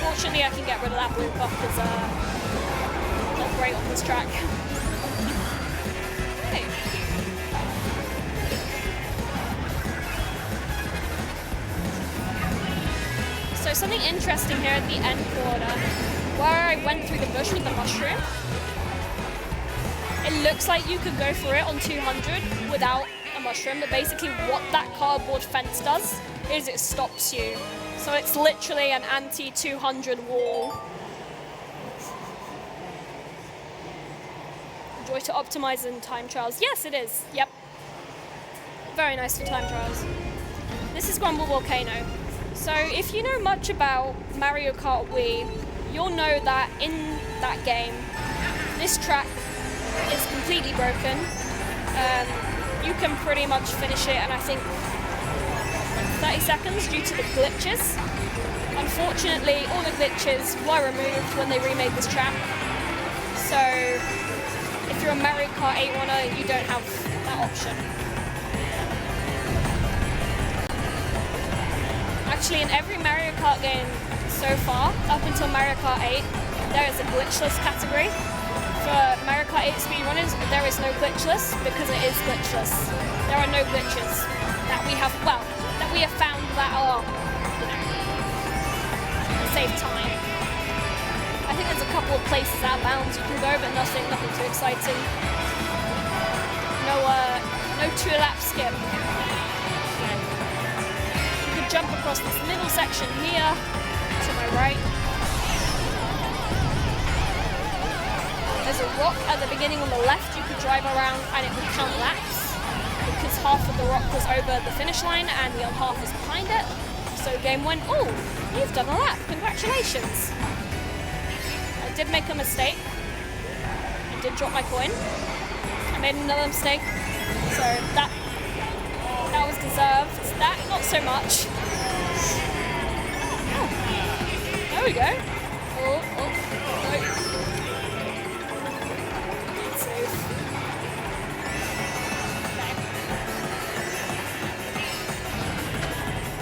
Fortunately, I can get rid of that blue puck because not great on this track. Okay. So something interesting here at the end corner, where I went through the bush with the mushroom. It looks like you could go for it on 200 without a mushroom, but basically what that cardboard fence does is it stops you. So it's literally an anti-200 wall. Joy to optimize in time trials. Yes, it is. Yep. Very nice for time trials. This is Grumble Volcano. So if you know much about Mario Kart Wii, you'll know that in that game, this track is completely broken. You can pretty much finish it in, I think, 30 seconds due to the glitches. Unfortunately, all the glitches were removed when they remade this track. So if you're a Mario Kart 8 runner, you don't have that option. Actually, in every Mario Kart game so far, up until Mario Kart 8, there is a glitchless category. For Mario Kart 8 speedrunners, there is no glitchless because it is glitchless. There are no glitches that we have, well, that we have found that are, you know, save time. I think there's a couple of places out of bounds you can go, but nothing too exciting. No 2-lap skip. You could jump across this middle section here to my right. There's a rock at the beginning on the left you could drive around and it would count laps because half of the rock was over the finish line and the other half is behind it. So the game went, oh, you've done a lap, congratulations. I did make a mistake. I did drop my coin. I made another mistake. So that was deserved. That, not so much. Oh, there we go. Oh, no.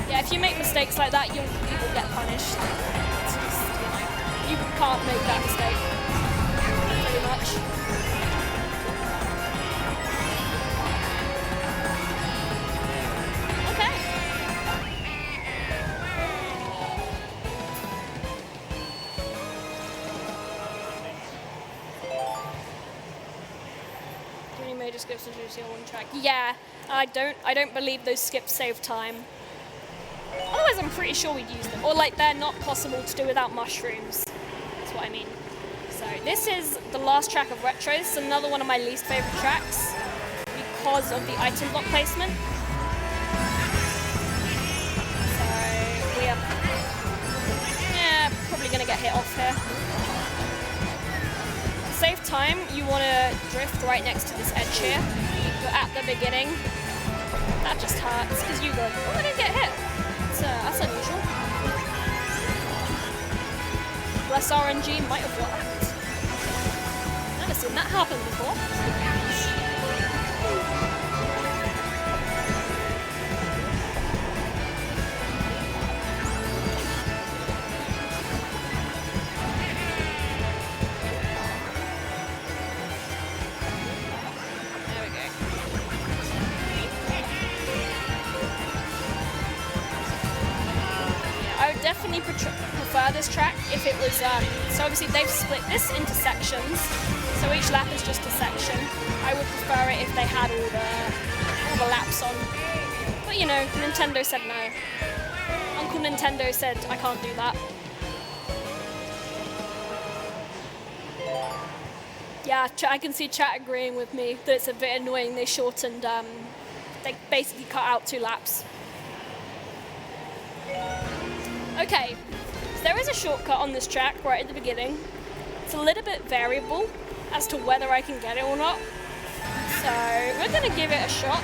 Yeah, if you make mistakes like that, you will get punished. It's just, you can't make that mistake, pretty much. Okay. Do any major skips into your one track? Yeah, I don't believe those skips save time. Otherwise, I'm pretty sure we'd use them. Or, like, they're not possible to do without mushrooms. That's what I mean. So, this is the last track of Retros. It's another one of my least favorite tracks because of the item block placement. So, we are probably going to get hit off here. To save time, you want to drift right next to this edge here. You're at the beginning. That just hurts because you go, oh, I didn't get hit. That's unusual. Less RNG might have worked. Never seen that happen before. Definitely prefer this track if it was, so obviously they've split this into sections, so each lap is just a section. I would prefer it if they had all the laps on. But you know, Nintendo said no. Uncle Nintendo said, I can't do that. Yeah, I can see chat agreeing with me that it's a bit annoying they shortened, they basically cut out 2 laps. Okay, so there is a shortcut on this track right at the beginning. It's a little bit variable as to whether I can get it or not. So we're going to give it a shot.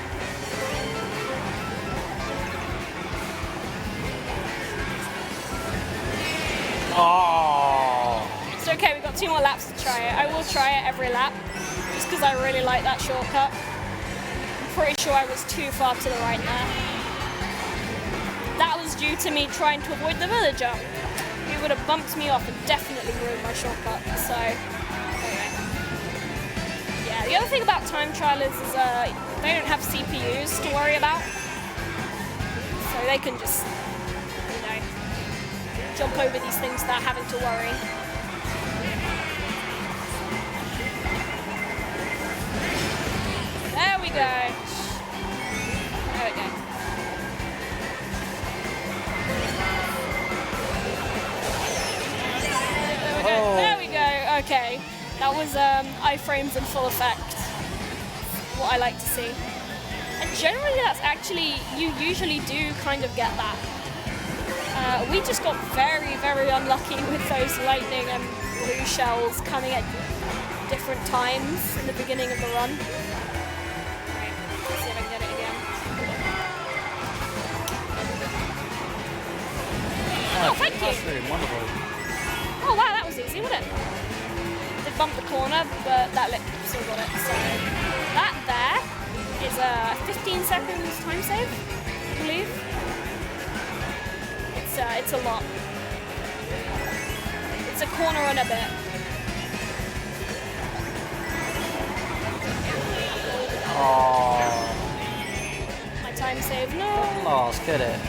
Oh. It's okay, we've got 2 more laps to try it. I will try it every lap, just because I really like that shortcut. I'm pretty sure I was too far to the right there. That was due to me trying to avoid the villager. He would have bumped me off and definitely ruined my shortcut. So, anyway. Yeah, the other thing about time trialers is they don't have CPUs to worry about. So they can just, you know, jump over these things without having to worry. There we go. There we go. was iframes in full effect. What I like to see. And generally that's actually, you usually do kind of get that. We just got very, very unlucky with those lightning and blue shells coming at different times in the beginning of the run. Right, let's see if I can get it again. Oh, thank you! That's really wonderful. Oh wow, that was easy, wasn't it? Did bump the corner, but that lip still got it. So that there is a 15 seconds time save, I believe. It's a lot. It's a corner and a bit. Oh, My time save, no. lost, get it.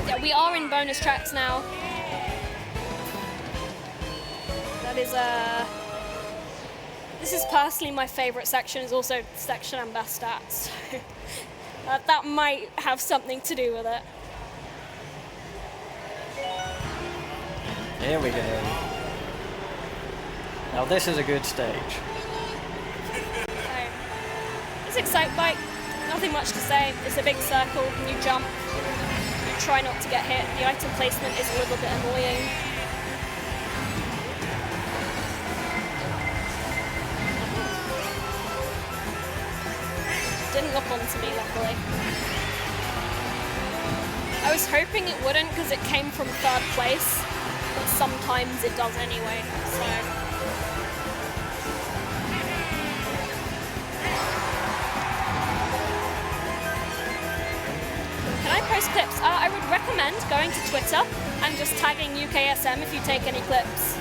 Yeah, we are in bonus tracks now. That is this is personally my favourite section. It's also section and best stats. So that might have something to do with it. Here we go. Now this is a good stage. So, it's Excite Bike. Nothing much to say. It's a big circle. You jump. You try not to get hit. The item placement is a little bit annoying. Didn't look onto me, luckily. I was hoping it wouldn't because it came from third place, but sometimes it does anyway, so. Can I post clips? I would recommend going to Twitter and just tagging UKSM if you take any clips.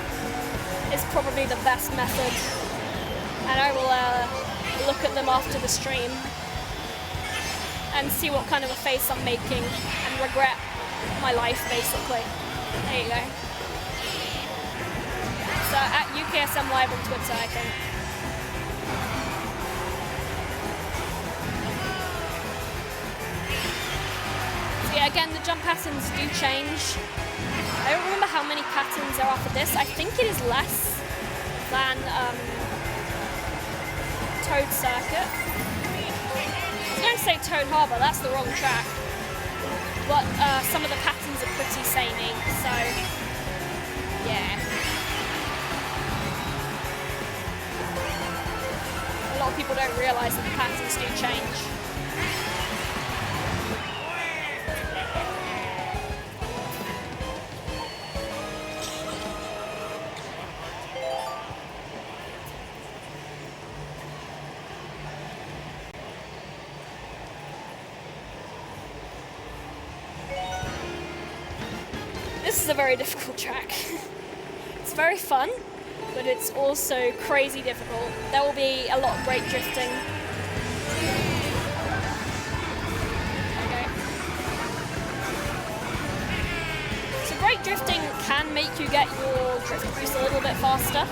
It's probably the best method. And I will look at them after the stream and see what kind of a face I'm making and regret my life, basically. There you go. So at UKSM Live on Twitter, I think. So yeah, again, the jump patterns do change. I don't remember how many patterns there are for this. I think it is less than Toad Circuit. I was going to say Toad Harbor, that's the wrong track. But some of the patterns are pretty samey, so yeah. A lot of people don't realise that the patterns do change. This is a very difficult track. It's very fun, but it's also crazy difficult. There will be a lot of great drifting. Okay. So great drifting can make you get your drift boost a little bit faster,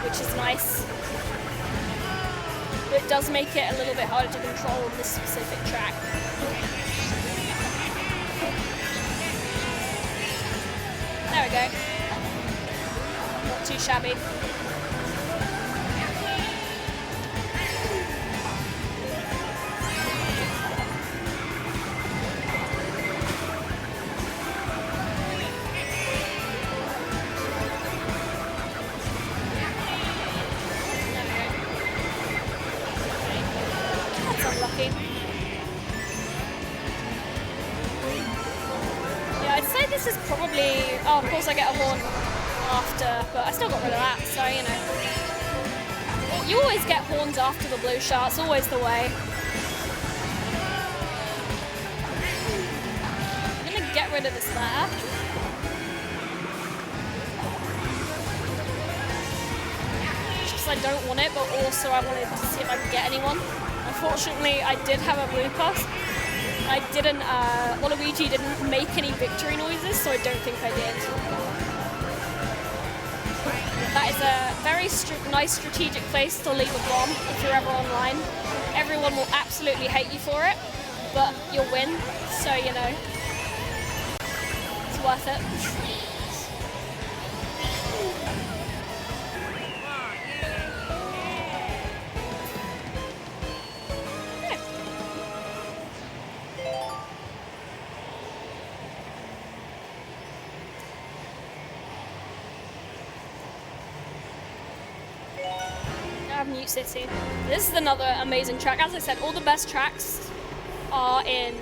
which is nice. But it does make it a little bit harder to control on this specific track. There we go. Not too shabby. That's unlucky. Yeah, I'd say this is probably... Oh, of course I get a horn after, but I still got rid of that, so, you know. You always get horns after the blue shot, it's always the way. I'm gonna get rid of this there. Just I don't want it, but also I wanted to see if I could get anyone. Unfortunately, I did have a blue pass. I didn't, Waluigi didn't make any victory noises, so I don't think I did. That is a very nice strategic place to leave a bomb if you're ever online. Everyone will absolutely hate you for it, but you'll win, so you know, it's worth it. Mute City. This is another amazing track. As I said, all the best tracks are in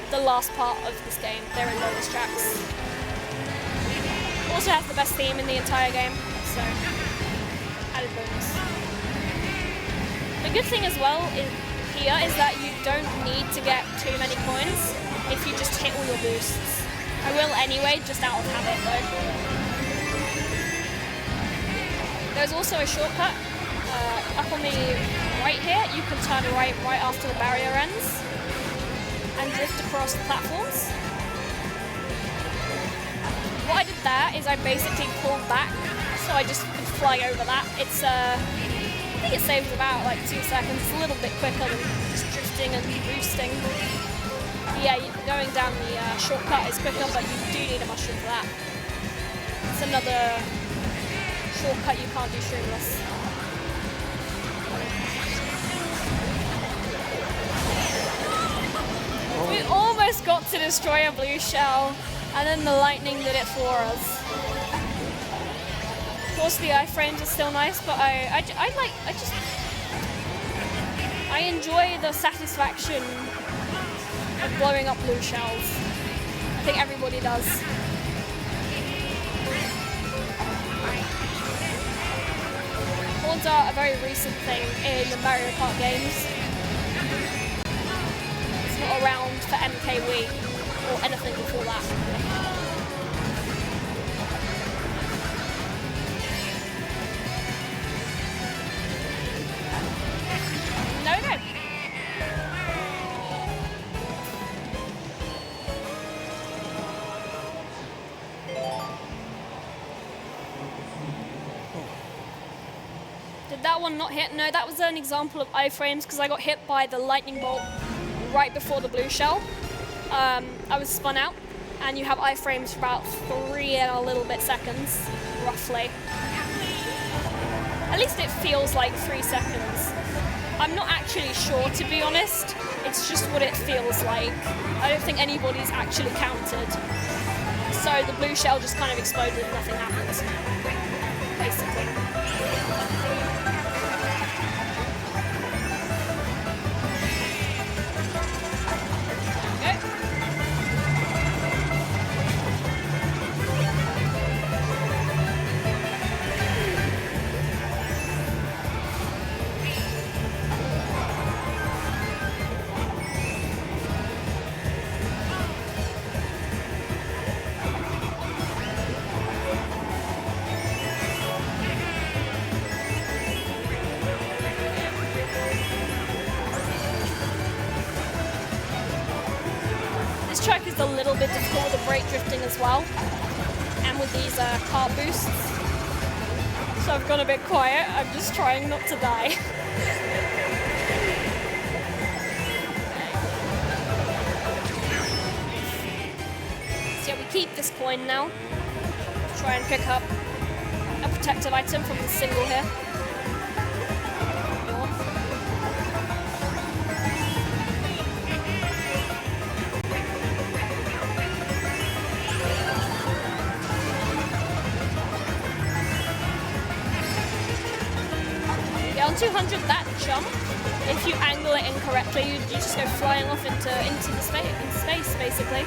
the last part of this game. They're in bonus tracks. Also has the best theme in the entire game, so added bonus. The good thing as well here is that you don't need to get too many coins if you just hit all your boosts. I will anyway, just out of habit though. There's also a shortcut up on the right here. You can turn right after the barrier ends and drift across the platforms. What I did there is I basically pulled back so I just could fly over that. It's I think it saves about like 2 seconds. It's a little bit quicker than just drifting and boosting. Yeah, going down the shortcut is quicker, but you do need a mushroom for that. It's another shortcut you can't do streamless. We almost got to destroy a blue shell, and then the lightning did it for us. Of course, the iframes are still nice, but I enjoy the satisfaction of blowing up blue shells. I think everybody does. Horns are a very recent thing in the Mario Kart games. It's not around for MKWii or anything before that. There we go. Did that one not hit? No, that was an example of iframes because I got hit by the lightning bolt right before the blue shell. I was spun out, and you have iframes for about 3 and a little bit seconds, roughly. At least it feels like 3 seconds. I'm not actually sure, to be honest. It's just what it feels like. I don't think anybody's actually counted. So the blue shell just kind of exploded and nothing happened, basically. This track is a little bit difficult with the brake drifting as well, and with these kart boosts. So I've gone a bit quiet. I'm just trying not to die. So yeah, we keep this coin now. Try and pick up a protective item from the single here. On 200, that jump, if you angle it incorrectly, you just go flying off into space, basically.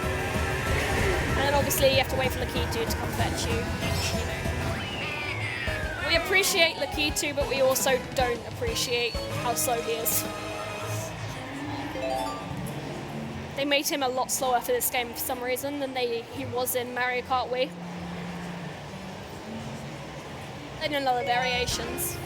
And then obviously you have to wait for Lakitu to come fetch you. We appreciate Lakitu, but we also don't appreciate how slow he is. They made him a lot slower for this game for some reason than he was in Mario Kart Wii. And in other variations.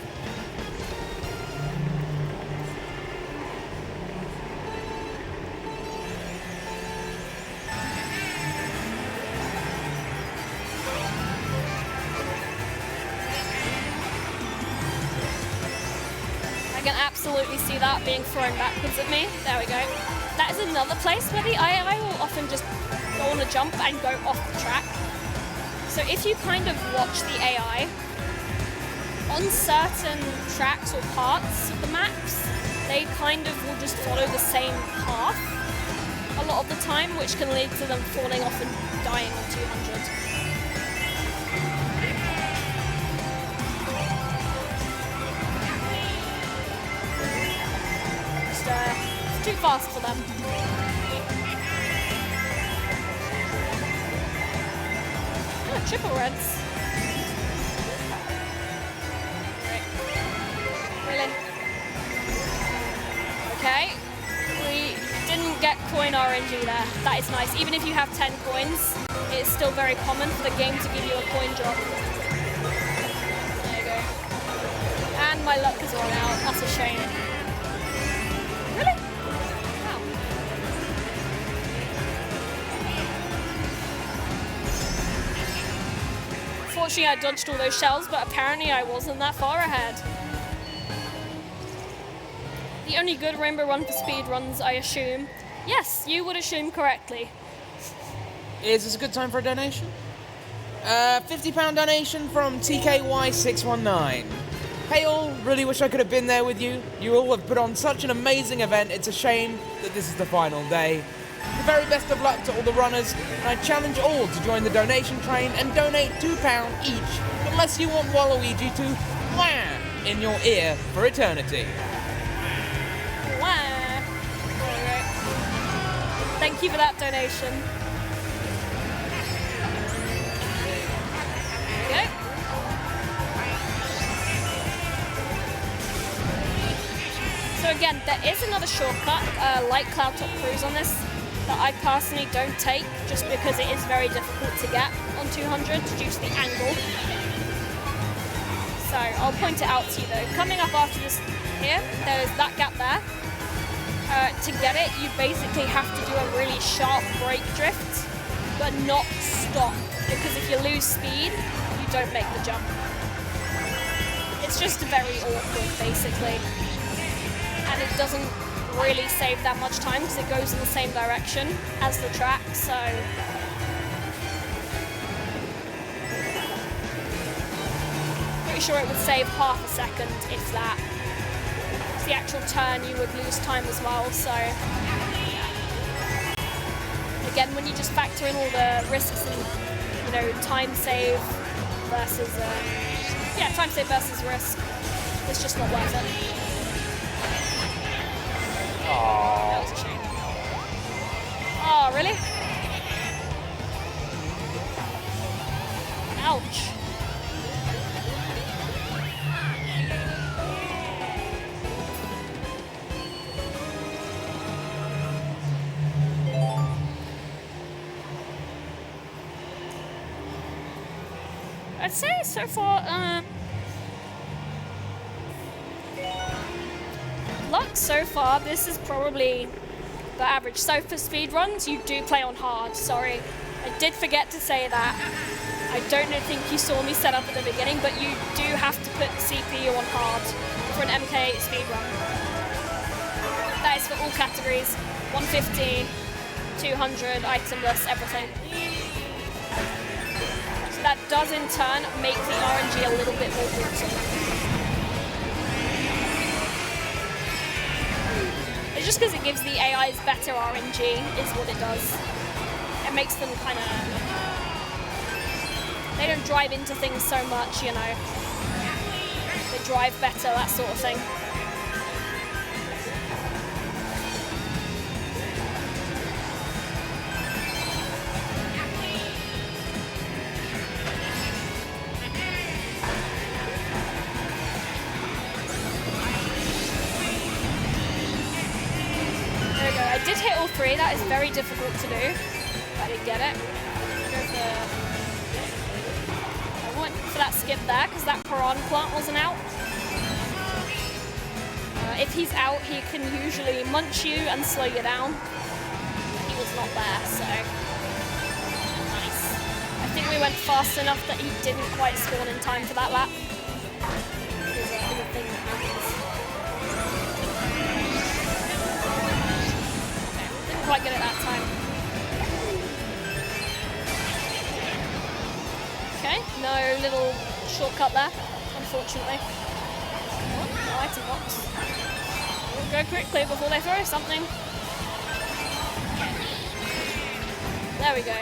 I can absolutely see that being thrown backwards at me. There we go. That is another place where the AI will often just go on a jump and go off the track. So if you kind of watch the AI, on certain tracks or parts of the maps, they kind of will just follow the same path a lot of the time, which can lead to them falling off and dying on 200. too fast for them. Oh, triple reds. Really? Okay. We didn't get coin RNG there. That is nice. Even if you have 10 coins, it's still very common for the game to give you a coin drop. There you go. And my luck has run out. That's a shame. Really? Wow. Fortunately, I dodged all those shells, but apparently I wasn't that far ahead. The only good rainbow run for speed runs, I assume. Yes, you would assume correctly. Is this a good time for a donation? £50 donation from TKY619. Hey all, really wish I could have been there with you. You all have put on such an amazing event. It's a shame that this is the final day. The very best of luck to all the runners, and I challenge all to join the donation train and donate £2 each, unless you want Waluigi to wah in your ear for eternity. Wow. Thank you for that donation. There you go. So again, there is another shortcut, like Cloud Top Cruise on this, that I personally don't take, just because it is very difficult to get on 200 due to the angle. So I'll point it out to you though. Coming up after this here, there's that gap there. To get it, you basically have to do a really sharp brake drift, but not stop, because if you lose speed, you don't make the jump. It's just very awkward, basically. And it doesn't really save that much time, because it goes in the same direction as the track, so... Pretty sure it would save half a second, if that. The actual turn you would lose time as well, so again, when you just factor in all the risks and, you know, time save versus time save versus risk, it's just not worth it. That was a shame. Oh, really? Ouch. I'd say so far, luck so far, this is probably the average. So for speed runs, you do play on hard, sorry. I did forget to say that. I don't think you saw me set up at the beginning, but you do have to put CPU on hard for an MK8 speed run. That is for all categories, 150, 200, itemless, everything. That does in turn make the RNG a little bit more brutal. It's just because it gives the AIs better RNG is what it does. It makes them kind of... They don't drive into things so much, you know. They drive better, that sort of thing. I did hit all three, that is very difficult to do. I didn't get it. I went for that skip there because that piranha plant wasn't out. If he's out, he can usually munch you and slow you down. He was not there, so nice. I think we went fast enough that he didn't quite spawn in time for that lap. There's a thing that happens. Quite good at that time. Okay, no little shortcut there, unfortunately. Oh, no item box. We'll go quickly before they throw something. There we go.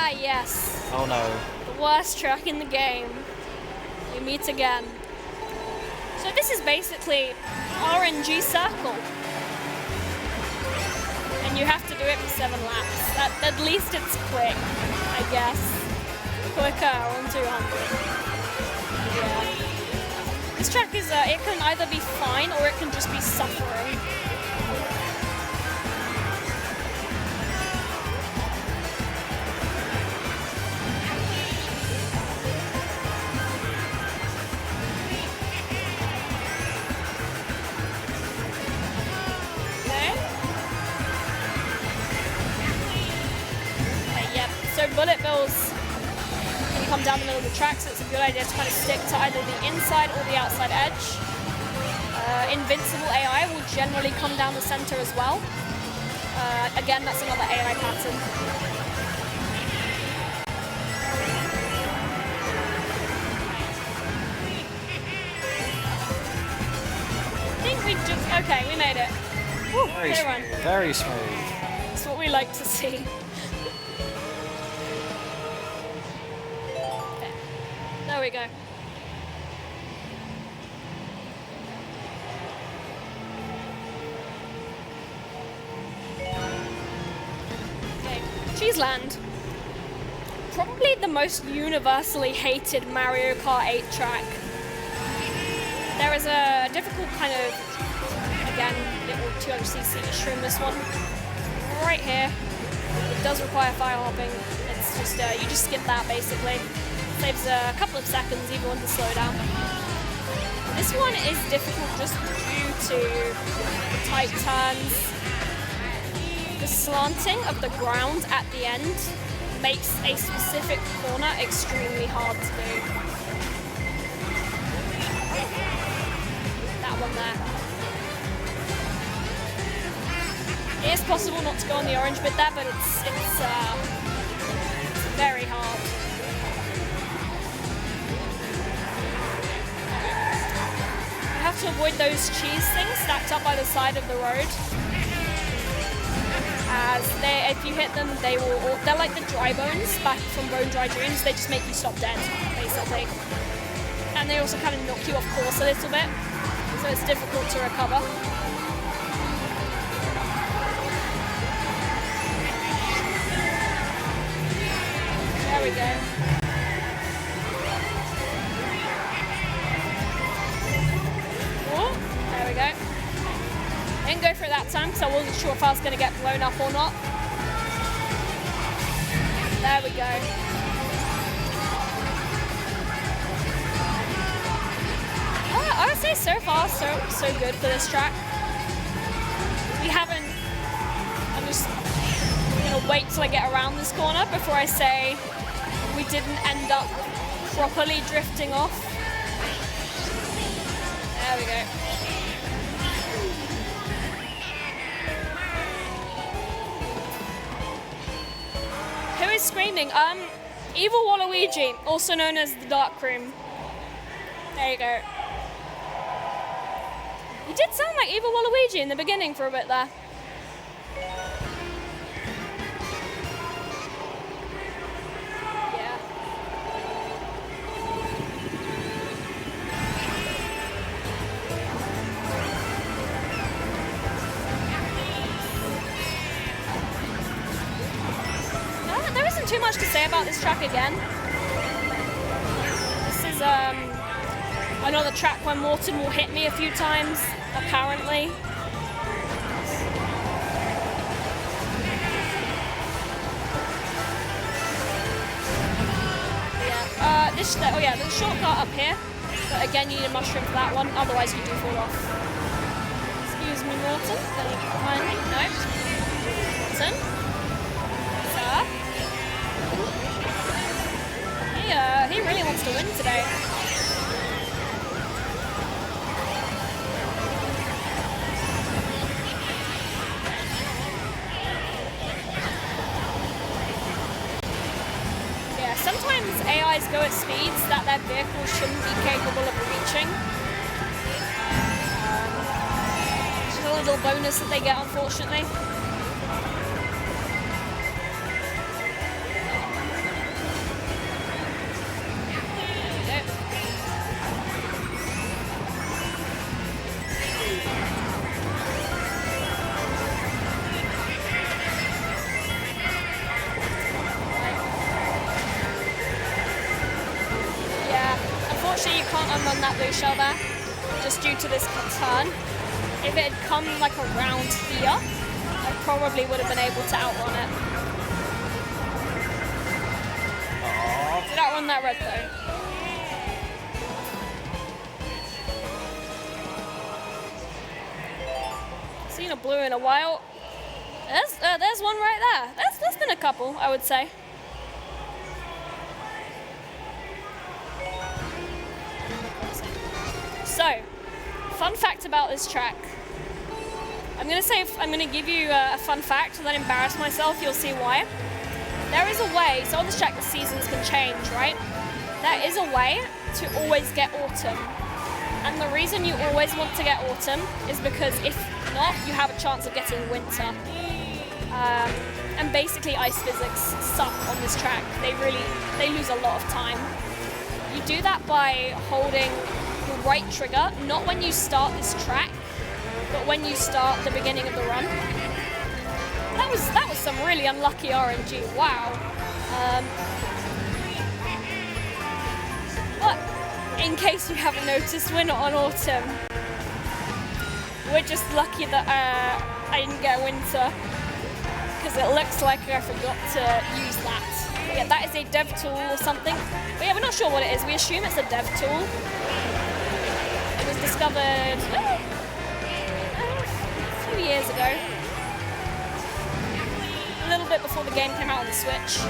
Ah, yes. Oh no. The worst track in the game. We meet again. So this is basically RNG circle. And you have to do it for 7 laps. At least it's quick, I guess. Quicker on 200. Yeah. This track is, it can either be fine or it can just be suffering. Bullet bills can come down the middle of the track, so it's a good idea to kind of stick to either the inside or the outside edge. Invincible AI will generally come down the center as well. Again, that's another AI pattern. I think we just, okay, we made it. Woo, Very smooth. That's what we like to see. There we go. Okay, Cheeseland. Probably the most universally hated Mario Kart 8 track. There is a difficult kind of, again, little 200cc issue in this one. Right here. It does require fire hopping. It's just, you just skip that basically. Saves a couple of seconds even when to slow down. This one is difficult just due to the tight turns. The slanting of the ground at the end makes a specific corner extremely hard to do. That one there. It is possible not to go on the orange bit there, but it's very hard. Have to avoid those cheese things stacked up by the side of the road, as if you hit them, they're like the dry bones back from Bone Dry Dreams. They just make you stop dead, basically, and they also kind of knock you off course a little bit, so it's difficult to recover. There we go. There we go. I didn't go for it that time because I wasn't sure if I was going to get blown up or not. There we go. I would say so far so good for this track. We haven't. I'm just going to wait till I get around this corner before I say we didn't end up properly drifting off. There we go. Who is screaming? Evil Waluigi, also known as the Dark Room. There you go. You did sound like Evil Waluigi in the beginning for a bit there. Yeah. There isn't too much to say about this track again. This is another track where Morton will hit me a few times, apparently. Yeah. There's a shortcut up here, but again you need a mushroom for that one, otherwise you do fall off. Excuse me, Morton. Then you behind me. No. Morton. Sir. He really wants to win today. Yeah, sometimes AIs go at speeds that their vehicles shouldn't be capable of reaching. Which is a little bonus that they get, unfortunately. can't unrun that blue shell there, just due to this turn. If it had come like around here, I probably would have been able to outrun it. Did outrun that red though. Seen a blue in a while. There's one right there. There's been a couple, I would say. So, fun fact about this track. I'm gonna give you a fun fact and then embarrass myself. You'll see why. There is a way. So on this track, the seasons can change, right? There is a way to always get autumn. And the reason you always want to get autumn is because if not, you have a chance of getting winter. And basically ice physics suck on this track. They lose a lot of time. You do that by holding the right trigger, not when you start this track, but when you start the beginning of the run. That was some really unlucky RNG, wow. But in case you haven't noticed, we're not on autumn. We're just lucky that I didn't get winter, because it looks like I forgot to use that. But yeah, that is a dev tool or something. But yeah, we're not sure what it is. We assume it's a dev tool. It was discovered a few years ago. A little bit before the game came out on the Switch.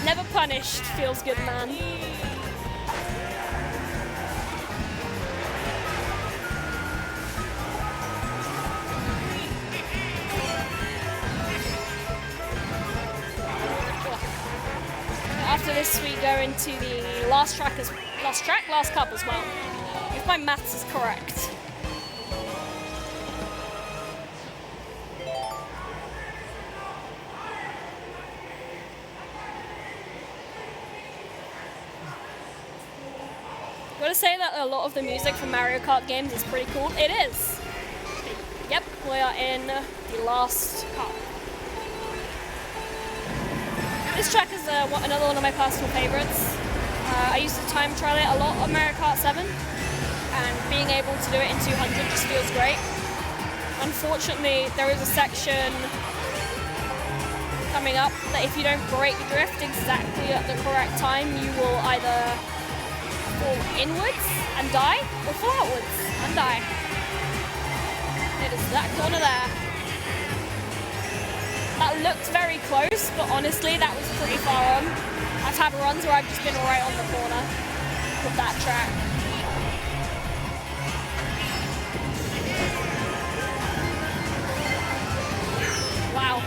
Never punished feels good, man. After this, we go into the last cup as well, if my maths is correct. Gotta say that a lot of the music from Mario Kart games is pretty cool. It is. Yep, we are in the last cup. This track is another one of my personal favorites. I used to time trial it a lot on Mario Kart 7, and being able to do it in 200 just feels great. Unfortunately, there is a section coming up that if you don't brake drift exactly at the correct time, you will either fall inwards and die, or fall outwards and die. It is that corner there. That looked very close, but honestly, that was pretty far on. I've had runs where I've just been right on the corner with that track. Wow.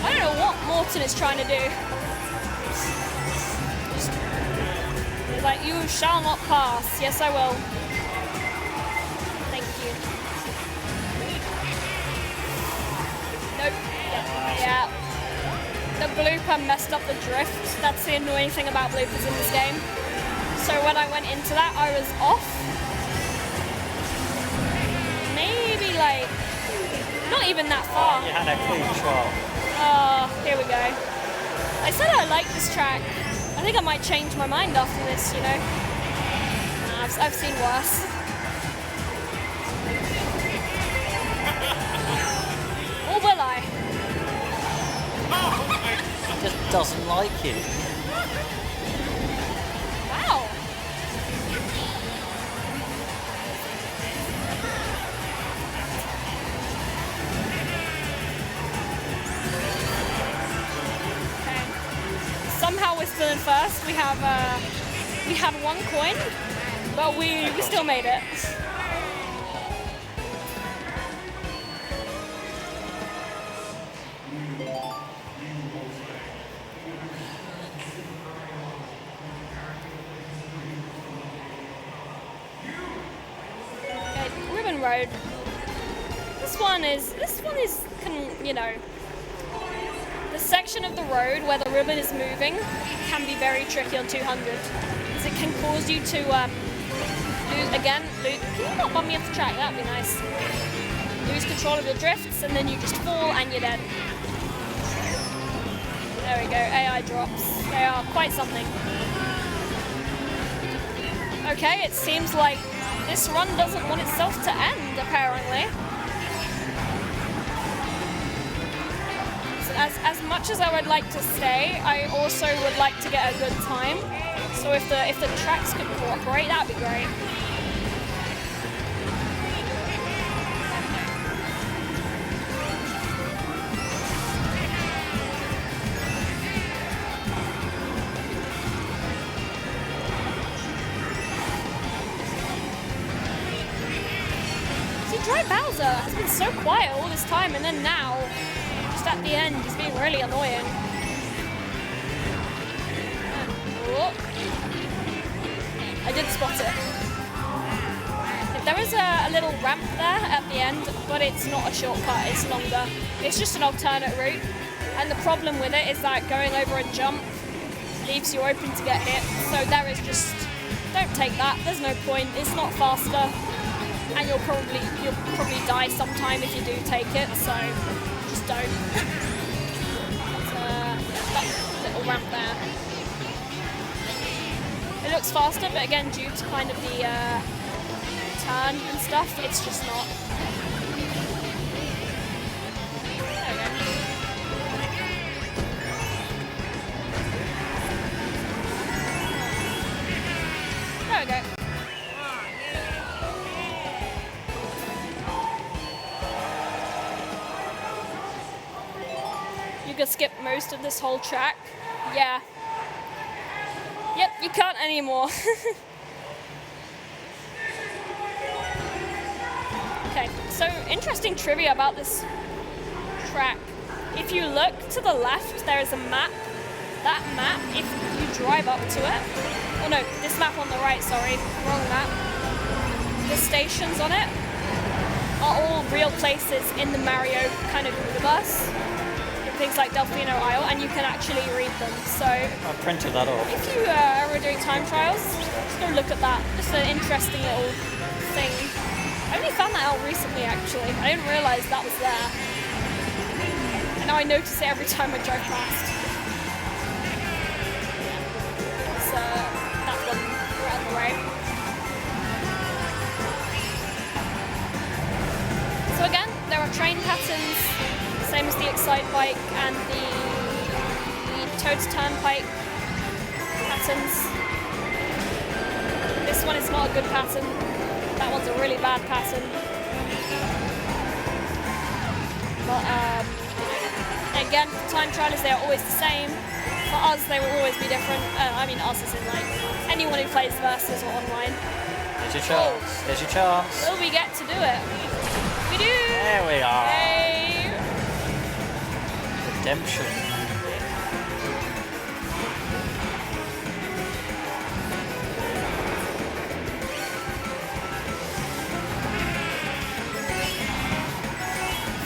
I don't know what Morton is trying to do. He's like, you shall not pass. Yes, I will. Thank you. Nope. Yeah. The blooper messed up the drift. That's the annoying thing about bloopers in this game. So when I went into that, I was off. Maybe like, not even that far. You had a clean shot. Here we go. I said I like this track. I think I might change my mind after this, you know. Nah, I've seen worse. Or will I? He just doesn't like it. Wow. Somehow we're still in first. We have one coin, but we still made it. Okay, Ribbon Road. This one is, you know, the section of the road where the ribbon is moving can be very tricky on 200 because it can cause you to lose. Can you not bump me off the track? That'd be nice. Lose control of your drifts and then you just fall and you're dead. There we go, AI drops. They are quite something. Okay, it seems like this run doesn't want itself to end, apparently. So as much as I would like to stay, I also would like to get a good time. So if the tracks could cooperate, that'd be great. Dry Bowser has been so quiet all this time, and then now, just at the end, he's being really annoying. Oh. I did spot it. There is a little ramp there at the end, but it's not a shortcut, it's longer. It's just an alternate route, and the problem with it is that going over a jump leaves you open to get hit, so there is just, don't take that, there's no point, it's not faster. And you'll probably die sometime if you do take it, so just don't. That little ramp there. It looks faster, but again, due to kind of the turn and stuff, it's just not. There we go. There we go. You could skip most of this whole track. Yeah. Yep, you can't anymore. Okay, so interesting trivia about this track. If you look to the left, there is a map. That map, if you drive up to it, oh no, this map on the right, sorry, wrong map. The stations on it are all real places in the Mario kind of universe. Things like Delfino Isle, and you can actually read them. So I printed that off. If you are ever doing time trials, just go look at that. Just an interesting little thing. I only found that out recently, actually. I didn't realise that was there. And now I notice it every time I drive past. It's that one right on the way. So again, there are train patterns. Same as the Excite Bike and the Toad's Turnpike patterns. This one is not a good pattern. That one's a really bad pattern. But again, for time trialers, they are always the same. For us, they will always be different. I mean, us as in like anyone who plays Versus or online. There's your chance. There's your chance. Will we get to do it? We do! There we are. Yay! Redemption.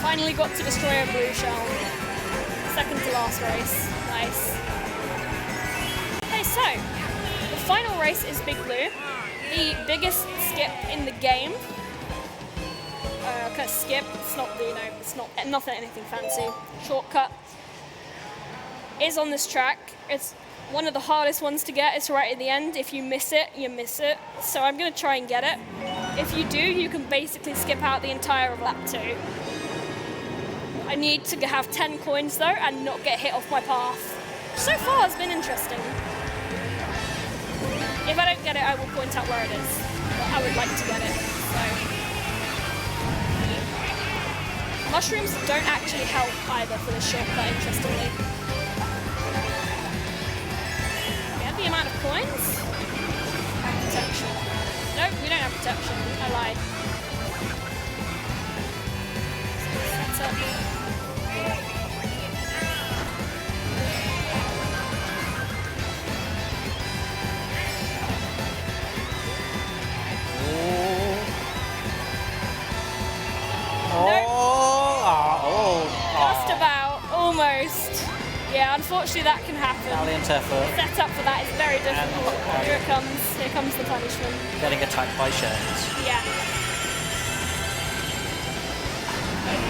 Finally got to destroy a blue shell. Second to last race. Nice. Okay, so the final race is Big Blue, the biggest skip in the game. Kind of skip. It's not, you know, it's not nothing, anything fancy. Shortcut is on this track. It's one of the hardest ones to get. It's right at the end. If you miss it, you miss it. So I'm going to try and get it. If you do, you can basically skip out the entire of lap 2. I need to have 10 coins though and not get hit off my path. So far it's been interesting. If I don't get it, I will point out where it is. But I would like to get it. So. Mushrooms don't actually help either for the shortcut, interestingly. We have the amount of coins. And protection. Nope, we don't have protection. I lied. So that's it. Just about. Almost. Yeah, unfortunately that can happen. Valiant effort. Set up for that is very difficult. Here it comes. Here comes the punishment. Getting attacked by shells. Yeah.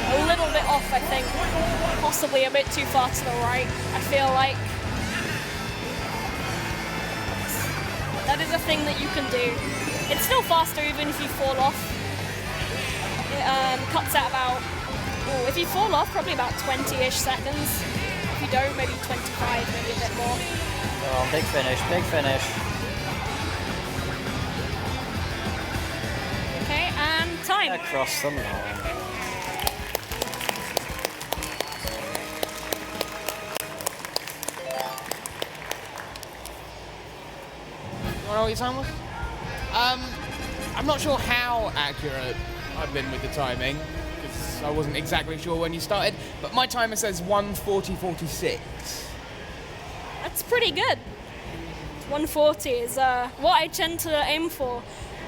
A little bit off, I think. Possibly a bit too far to the right, I feel like. That is a thing that you can do. It's still faster even if you fall off. It cuts out about, if you fall off, probably about 20-ish seconds. If you don't, maybe 25, maybe a bit more. Oh, big finish, big finish. Okay, and time. Across the line. You want to know what your time was? I'm not sure how accurate I've been with the timing, because I wasn't exactly sure when you started, but my timer says 1:40:46. That's pretty good. 140 is what I tend to aim for.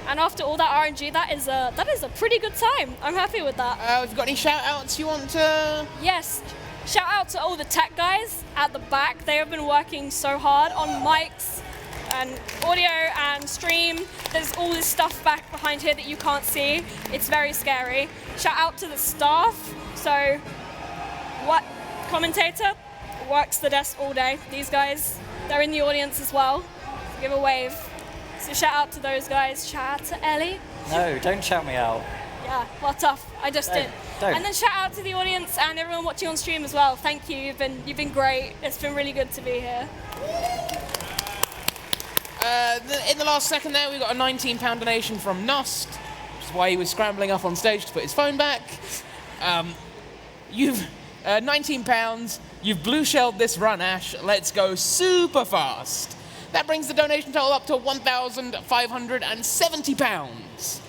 And after all that RNG, that is a pretty good time. I'm happy with that. Have you got any shout-outs you want to... Yes. Shout out to all the tech guys at the back. They have been working so hard on mics and audio and stream. There's all this stuff back behind here that you can't see. It's very scary. Shout out to the staff. So, what commentator works the desk all day? These guys, they're in the audience as well. So give a wave. So shout out to those guys. Shout out to Ellie. No, don't shout me out. Yeah, well, tough. I just did. Don't. And then shout out to the audience and everyone watching on stream as well. Thank you. You've been great. It's been really good to be here. In the last second there, we got a £19 donation from Nost, which is why he was scrambling up on stage to put his phone back. You've £19. You've blue-shelled this run, Ash. Let's go super fast. That brings the donation total up to £1,570.